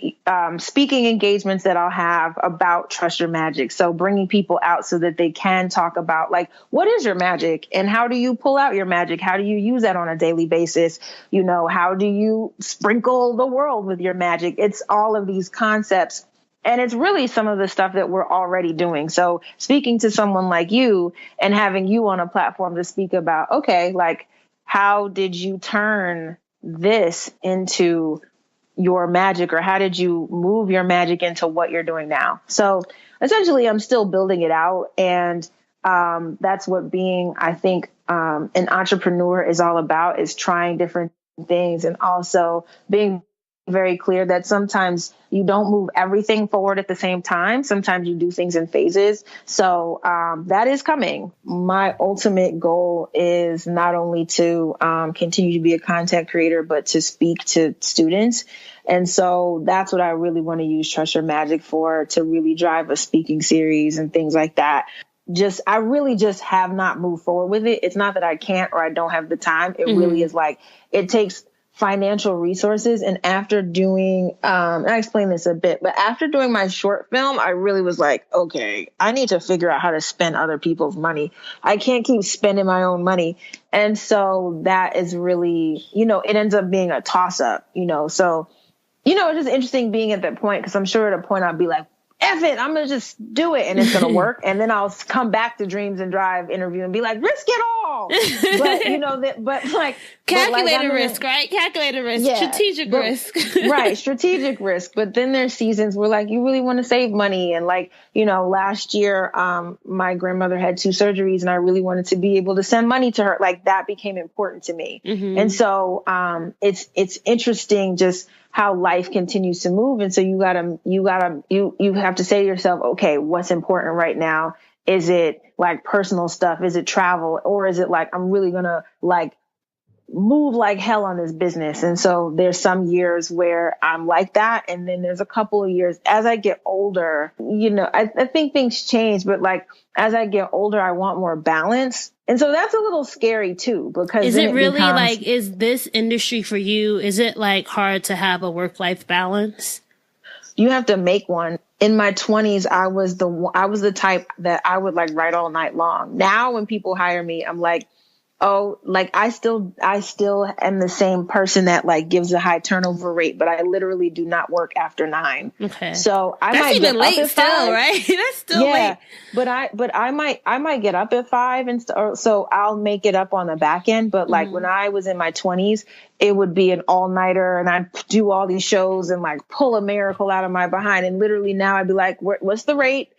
speaking engagements that I'll have about Trust Your Magic. So bringing people out so that they can talk about like, what is your magic and how do you pull out your magic? How do you use that on a daily basis? You know, how do you sprinkle the world with your magic? It's all of these concepts. And it's really some of the stuff that we're already doing. So speaking to someone like you and having you on a platform to speak about, okay, like, how did you turn this into your magic, or how did you move your magic into what you're doing now? So essentially, I'm still building it out. And that's what being, I think, an entrepreneur is all about, is trying different things and also being very clear that sometimes you don't move everything forward at the same time. Sometimes you do things in phases. So that is coming. My ultimate goal is not only to continue to be a content creator, but to speak to students. And so that's what I really want to use Trust Your Magic for, to really drive a speaking series and things like that. I really just have not moved forward with it. It's not that I can't or I don't have the time. It really is like, it takes financial resources. And after doing, I explained this a bit, but after doing my short film, I really was like, okay, I need to figure out how to spend other people's money. I can't keep spending my own money. And so that is really, it ends up being a toss up, so, it's just interesting being at that point, because I'm sure at a point I'll be like, F it, I'm going to just do it and it's going to work. And then I'll come back to Dreams and Drive interview and be like, risk it all. Calculated risk, right? Calculated risk, yeah, strategic risk. Right. Strategic risk. But then there's seasons where like, you really want to save money. And like, last year, my grandmother had 2 surgeries and I really wanted to be able to send money to her. Like that became important to me. And so, it's interesting just how life continues to move. And so you have to say to yourself, okay, what's important right now? Is it like personal stuff? Is it travel? Or is it like, I'm really going to like move like hell on this business? And so there's some years where I'm like that. And then there's a couple of years as I get older, I think things change, but like as I get older, I want more balance. And so that's a little scary too, because is it really like, is this industry for you? Is it like hard to have a work-life balance? You have to make one. In my 20s, I was the type that I would like write all night long. Now when people hire me, I'm like, oh, like I still am the same person that like gives a high turnover rate, but I literally do not work after 9. Okay. So That's might even get late up at still, 5. right? That's still late. But I might get up at 5 and so I'll make it up on the back end. But like when I was in my 20s, it would be an all nighter and I'd do all these shows and like pull a miracle out of my behind. And literally now I'd be like, what's the rate?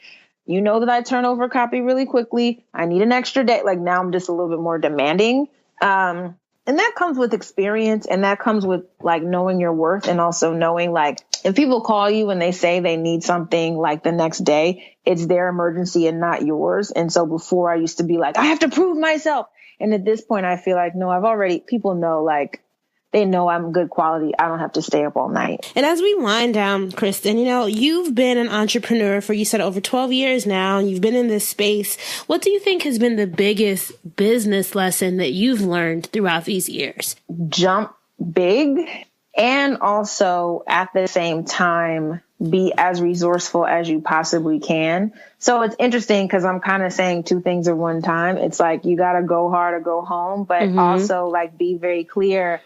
That I turn over copy really quickly. I need an extra day. Like now I'm just a little bit more demanding. And and that comes with experience, and that comes with like knowing your worth, and also knowing like if people call you and they say they need something like the next day, it's their emergency and not yours. And so before I used to be like, I have to prove myself. And at this point, I feel like, no, people know, like, they know I'm good quality. I don't have to stay up all night. And as we wind down, Kristen, you've been an entrepreneur for, you said, over 12 years now, and you've been in this space. What do you think has been the biggest business lesson that you've learned throughout these years? Jump big, and also at the same time, be as resourceful as you possibly can. So it's interesting because I'm kind of saying two things at one time. It's like, you got to go hard or go home, but also like be very clear.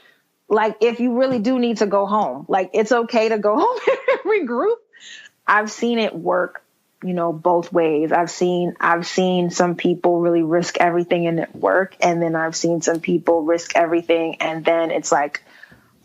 Like, if you really do need to go home, like, it's okay to go home and regroup. I've seen it work, both ways. I've seen some people really risk everything and it work. And then I've seen some people risk everything, and then it's like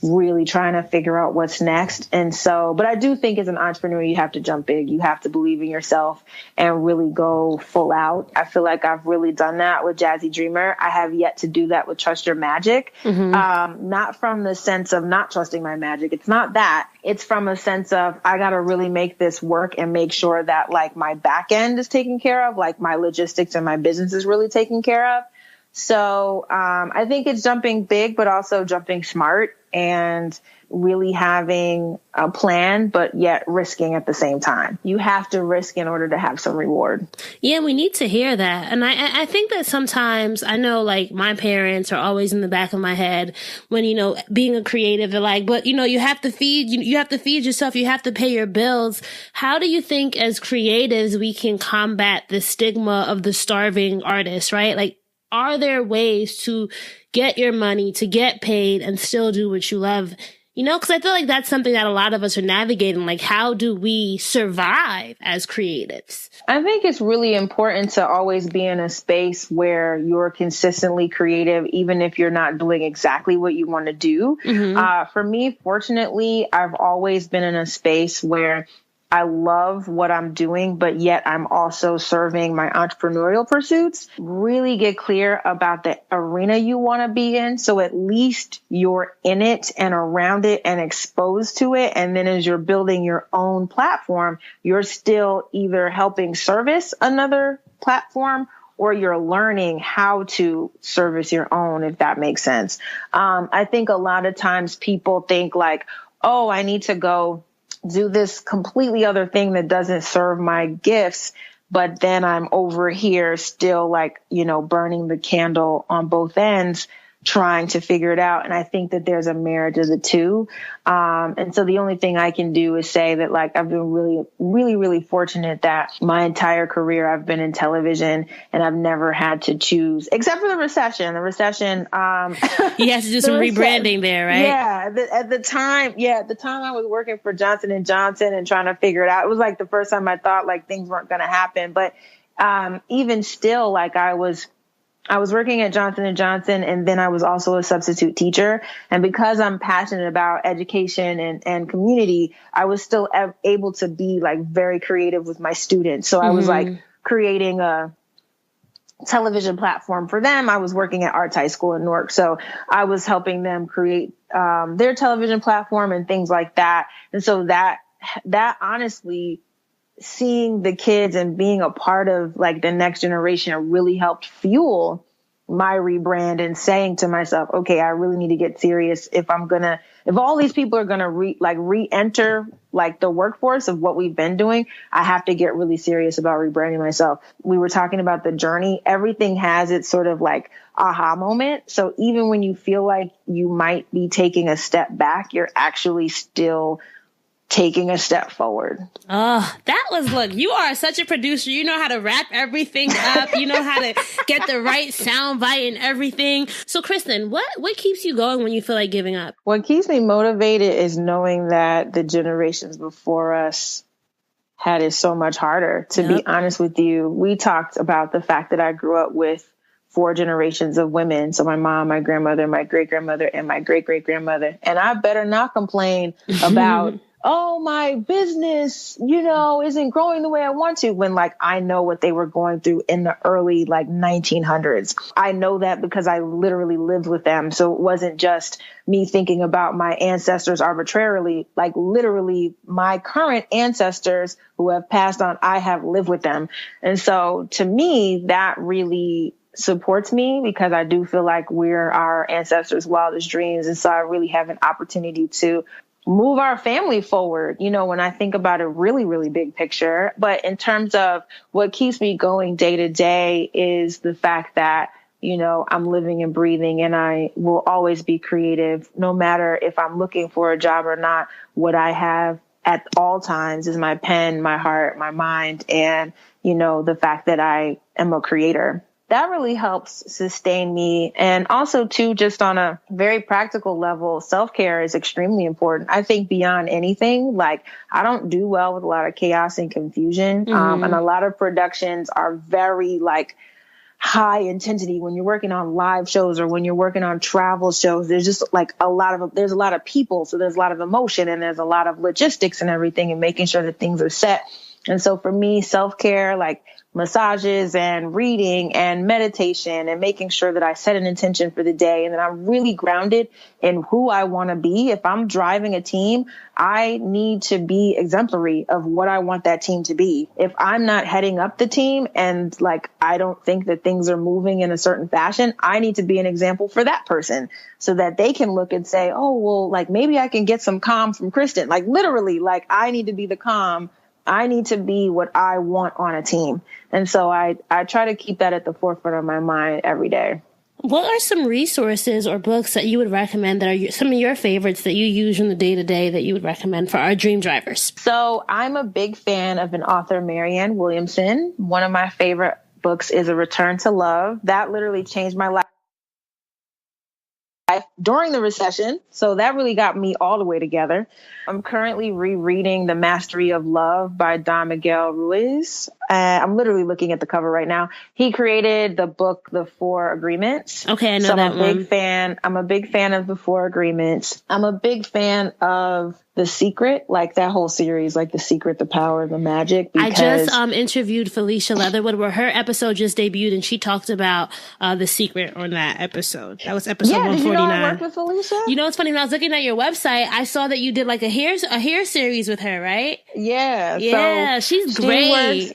really trying to figure out what's next. And so, but I do think as an entrepreneur, you have to jump big. You have to believe in yourself and really go full out. I feel like I've really done that with Jazzy Dreamer. I have yet to do that with Trust Your Magic. Not from the sense of not trusting my magic. It's not that. It's from a sense of, I got to really make this work and make sure that like my back end is taken care of, like my logistics and my business is really taken care of. So I think it's jumping big, but also jumping smart and really having a plan, but yet risking at the same time. You have to risk in order to have some reward. Yeah, we need to hear that. And I think that sometimes, I know like my parents are always in the back of my head when, being a creative, they're like, but you have to feed yourself. You have to pay your bills. How do you think as creatives we can combat the stigma of the starving artist, right? Like, are there ways to get your money, to get paid and still do what you love? Because I feel like that's something that a lot of us are navigating. Like, how do we survive as creatives? I think it's really important to always be in a space where you're consistently creative, even if you're not doing exactly what you want to do. For me, fortunately, I've always been in a space where I love what I'm doing, but yet I'm also serving my entrepreneurial pursuits. Really get clear about the arena you want to be in. So at least you're in it and around it and exposed to it. And then as you're building your own platform, you're still either helping service another platform or you're learning how to service your own, if that makes sense. I think a lot of times people think like, oh, I need to go do this completely other thing that doesn't serve my gifts, but then I'm over here still like, burning the candle on both ends, trying to figure it out. And I think that there's a marriage of the two. And so the only thing I can do is say that like, I've been really, really, really fortunate that my entire career I've been in television and I've never had to choose, except for the recession. You have to do some rebranding there, right? Yeah. At the time I was working for Johnson & Johnson and trying to figure it out. It was like the first time I thought like things weren't going to happen. But even still, like I was working at Johnson & Johnson, and then I was also a substitute teacher. And because I'm passionate about education and community, I was still able to be like very creative with my students. So I was like creating a television platform for them. I was working at Arts High School in Newark. So I was helping them create their television platform and things like that. And so that honestly, seeing the kids and being a part of like the next generation really helped fuel my rebrand and saying to myself, okay, I really need to get serious if all these people are going to re-enter like the workforce of what we've been doing, I have to get really serious about rebranding myself. We were talking about the journey. Everything has its sort of like aha moment. So even when you feel like you might be taking a step back, you're actually still taking a step forward. Oh, look, you are such a producer. You know how to wrap everything up. You know how to get the right sound bite and everything. So Kristen, what keeps you going when you feel like giving up? What keeps me motivated is knowing that the generations before us had it so much harder. To be honest with you, we talked about the fact that I grew up with 4 generations of women. So my mom, my grandmother, my great-grandmother, and my great-great-grandmother. And I better not complain about oh, my business, isn't growing the way I want to, when like I know what they were going through in the early like 1900s. I know that because I literally lived with them. So it wasn't just me thinking about my ancestors arbitrarily, like literally my current ancestors who have passed on, I have lived with them. And so to me, that really supports me, because I do feel like we're our ancestors' wildest dreams. And so I really have an opportunity to move our family forward, when I think about a really, really big picture. But in terms of what keeps me going day to day is the fact that, I'm living and breathing, and I will always be creative, no matter if I'm looking for a job or not. What I have at all times is my pen, my heart, my mind, and, the fact that I am a creator. That really helps sustain me. And also, too, just on a very practical level, self-care is extremely important. I think beyond anything, like I don't do well with a lot of chaos and confusion. And a lot of productions are very like high intensity. When you're working on live shows or when you're working on travel shows, there's just like there's a lot of people. So there's a lot of emotion and there's a lot of logistics and everything, and making sure that things are set. And so for me, self-care, like massages and reading and meditation and making sure that I set an intention for the day and that I'm really grounded in who I want to be. If I'm driving a team, I need to be exemplary of what I want that team to be. If I'm not heading up the team and like, I don't think that things are moving in a certain fashion, I need to be an example for that person so that they can look and say, oh, well, like maybe I can get some calm from Kristen. Like literally, like I need to be the calm. I need to be what I want on a team. And so I try to keep that at the forefront of my mind every day. What are some resources or books that you would recommend that are some of your favorites that you use in the day-to-day that you would recommend for our dream drivers? So I'm a big fan of an author, Marianne Williamson. One of my favorite books is A Return to Love. That literally changed my life during the recession. So that really got me all the way together. I'm currently rereading The Mastery of Love by Don Miguel Ruiz. I'm literally looking at the cover right now. He created the book, The Four Agreements. Okay, I know that one. I'm a big fan of The Four Agreements. I'm a big fan of The Secret, like that whole series, like The Secret, The Power, The Magic. I just interviewed Felicia Leatherwood, where her episode just debuted, and she talked about The Secret on that episode. That was episode 149. Did you know I worked with Felicia? You know, it's funny, when I was looking at your website, I saw that you did like a hair series with her, right? Yeah. Yeah, so she's great.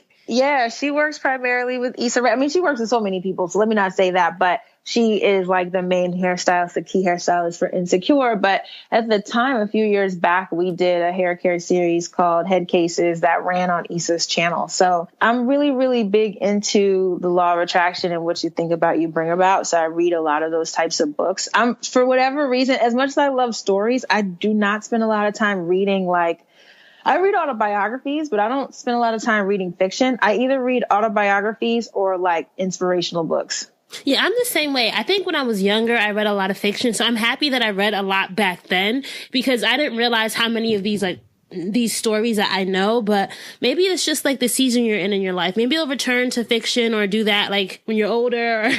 She works primarily with Issa Rae. I mean, she works with so many people, so let me not say that, but she is like the main hairstylist, the key hairstylist for Insecure. But at the time, a few years back, we did a hair care series called Head Cases that ran on Issa's channel. So I'm really, really big into the law of attraction and what you think about, you bring about. So I read a lot of those types of books. For whatever reason, as much as I love stories, I do not spend a lot of time reading I read autobiographies, but I don't spend a lot of time reading fiction. I either read autobiographies or like inspirational books. Yeah, I'm the same way. I think when I was younger, I read a lot of fiction. So I'm happy that I read a lot back then, because I didn't realize how many of these stories that I know, but maybe it's just like the season you're in your life. Maybe you'll return to fiction or do that like when you're older or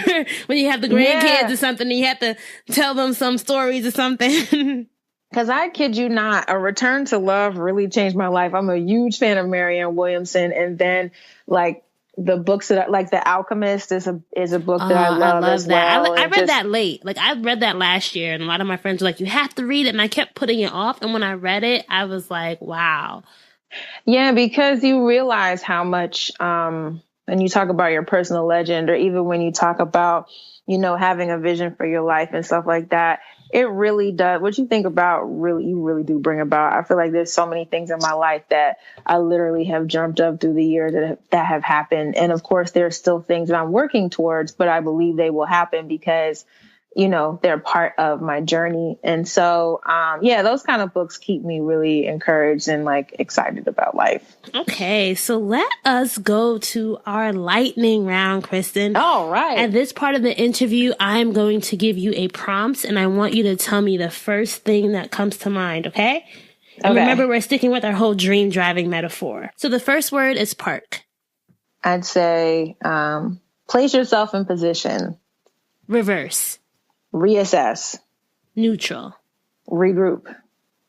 when you have the grandkids or something and you have to tell them some stories or something. Because I kid you not, A Return to Love really changed my life. I'm a huge fan of Marianne Williamson. And then like the books that like The Alchemist is a book that I love as well. I read that late. Like I read that last year, and a lot of my friends were like, you have to read it. And I kept putting it off. And when I read it, I was like, wow. Yeah, because you realize how much, and you talk about your personal legend, or even when you talk about, having a vision for your life and stuff like that, it really does. What you think about, you really do bring about. I feel like there's so many things in my life that I literally have jumped up through the years that have happened. And of course, there's still things that I'm working towards, but I believe they will happen because, they're part of my journey. And so, those kind of books keep me really encouraged and like excited about life. Okay, so let us go to our lightning round, Kristen. All right. At this part of the interview, I'm going to give you a prompt, and I want you to tell me the first thing that comes to mind, okay? And remember, we're sticking with our whole dream driving metaphor. So the first word is park. I'd say place yourself in position. Reverse. Reassess. Neutral. Regroup.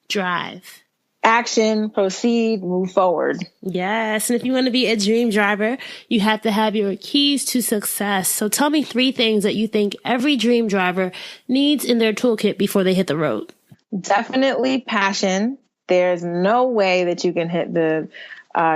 Drive. action, proceed, move forward. Yes. And if you want to be a dream driver, you have to have your keys to success. So tell me 3 things that you think every dream driver needs in their toolkit before they hit the road. Definitely passion. There's no way that you can hit the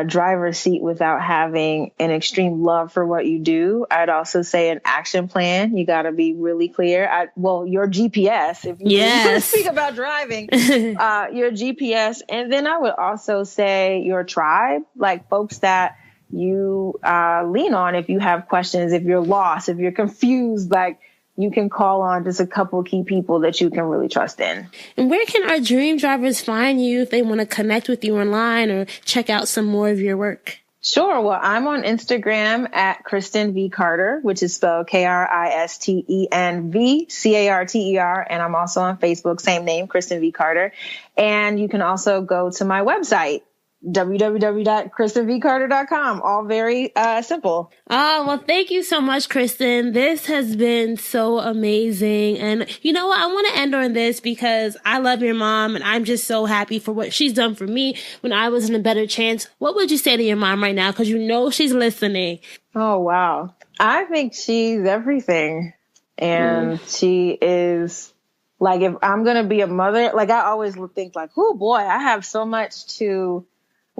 driver's seat without having an extreme love for what you do. I'd also say an action plan. You got to be really clear. Your GPS, if you speak about driving, your GPS. And then I would also say your tribe, like folks that you lean on if you have questions, if you're lost, if you're confused, like you can call on just a couple key people that you can really trust in. And where can our dream drivers find you if they want to connect with you online or check out some more of your work? Sure. Well, I'm on Instagram at Kristen V Carter, which is spelled KristenVCarter. And I'm also on Facebook, same name, Kristen V Carter. And you can also go to my website, www.kristenvcarter.com. All very simple. Oh, well, thank you so much, Kristen. This has been so amazing. And you know what? I want to end on this because I love your mom and I'm just so happy for what she's done for me when I was in a better chance. What would you say to your mom right now? Because you know she's listening. Oh, wow. I think she's everything. And she is, like, if I'm going to be a mother, like I always think like, oh boy, I have so much to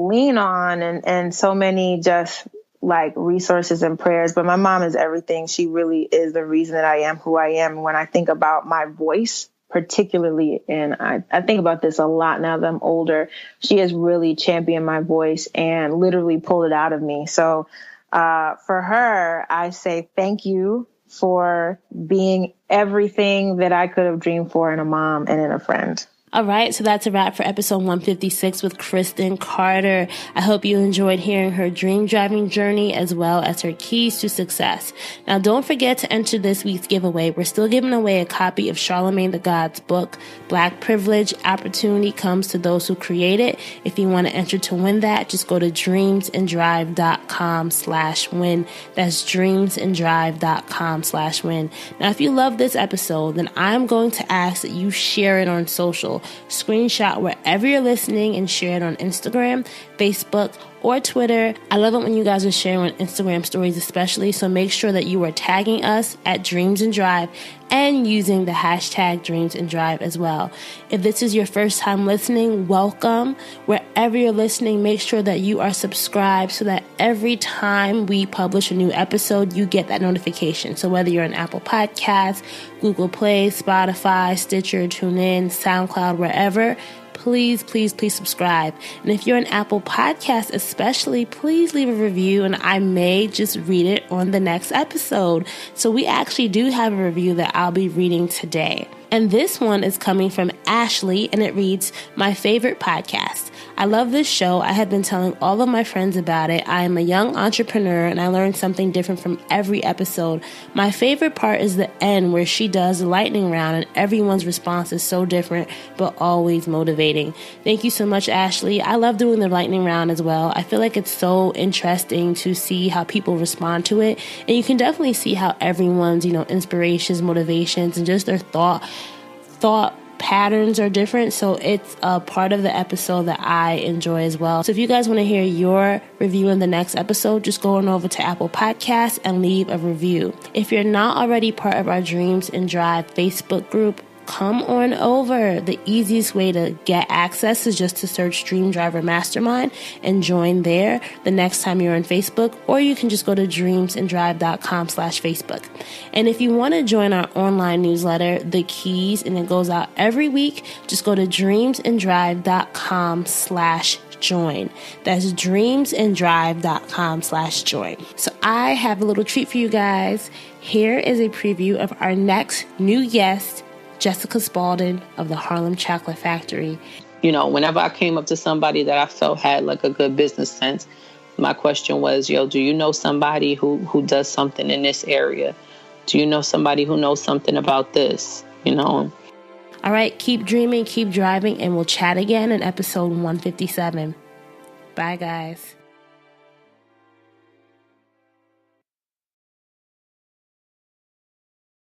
lean on and so many just like resources and prayers. But my mom is everything. She really is the reason that I am who I am. And when I think about my voice, particularly, and I think about this a lot now that I'm older, she has really championed my voice and literally pulled it out of me. So for her, I say thank you for being everything that I could have dreamed for in a mom and in a friend. All right, so that's a wrap for episode 156 with Kristen Carter. I hope you enjoyed hearing her dream driving journey as well as her keys to success. Now, don't forget to enter this week's giveaway. We're still giving away a copy of Charlemagne the God's book, Black Privilege. Opportunity comes to those who create it. If you want to enter to win that, just go to dreamsanddrive.com/win. That's dreamsanddrive.com/win. Now, if you love this episode, then I'm going to ask that you share it on social. Screenshot wherever you're listening and share it on Instagram, Facebook, or Twitter. I love it when you guys are sharing on Instagram stories especially, so make sure that you are tagging us at Dreams and Drive and using the hashtag Dreams and Drive as well. If this is your first time listening, welcome. Wherever you're listening, make sure that you are subscribed so that every time we publish a new episode, you get that notification. So whether you're on Apple Podcasts, Google Play, Spotify, Stitcher, TuneIn, SoundCloud, wherever, please subscribe. And if you're an Apple Podcast especially, please leave a review and I may just read it on the next episode. So we actually do have a review that I'll be reading today. And this one is coming from Ashley, and it reads, "My favorite podcast. I love this show. I have been telling all of my friends about it. I am a young entrepreneur, and I learned something different from every episode. My favorite part is the end where she does the lightning round, and everyone's response is so different, but always motivating." Thank you so much, Ashley. I love doing the lightning round as well. I feel like it's so interesting to see how people respond to it, and you can definitely see how everyone's, inspirations, motivations, and just their thought patterns are different. So it's a part of the episode that I enjoy as well. So if you guys want to hear your review in the next episode, just go on over to Apple Podcasts and leave a review. If you're not already part of our Dreams and Drive Facebook group, come on over. The easiest way to get access is just to search Dream Driver Mastermind and join there the next time you're on Facebook, or you can just go to dreamsanddrive.com/Facebook. And if you want to join our online newsletter, The Keys, and it goes out every week, just go to dreamsanddrive.com/join. That's dreamsanddrive.com/join. So I have a little treat for you guys. Here is a preview of our next new guest, Jessica Spalding of the Harlem Chocolate Factory. Whenever I came up to somebody that I felt had like a good business sense, my question was, do you know somebody who does something in this area? Do you know somebody who knows something about this? All right, keep dreaming, keep driving, and we'll chat again in episode 157. Bye, guys.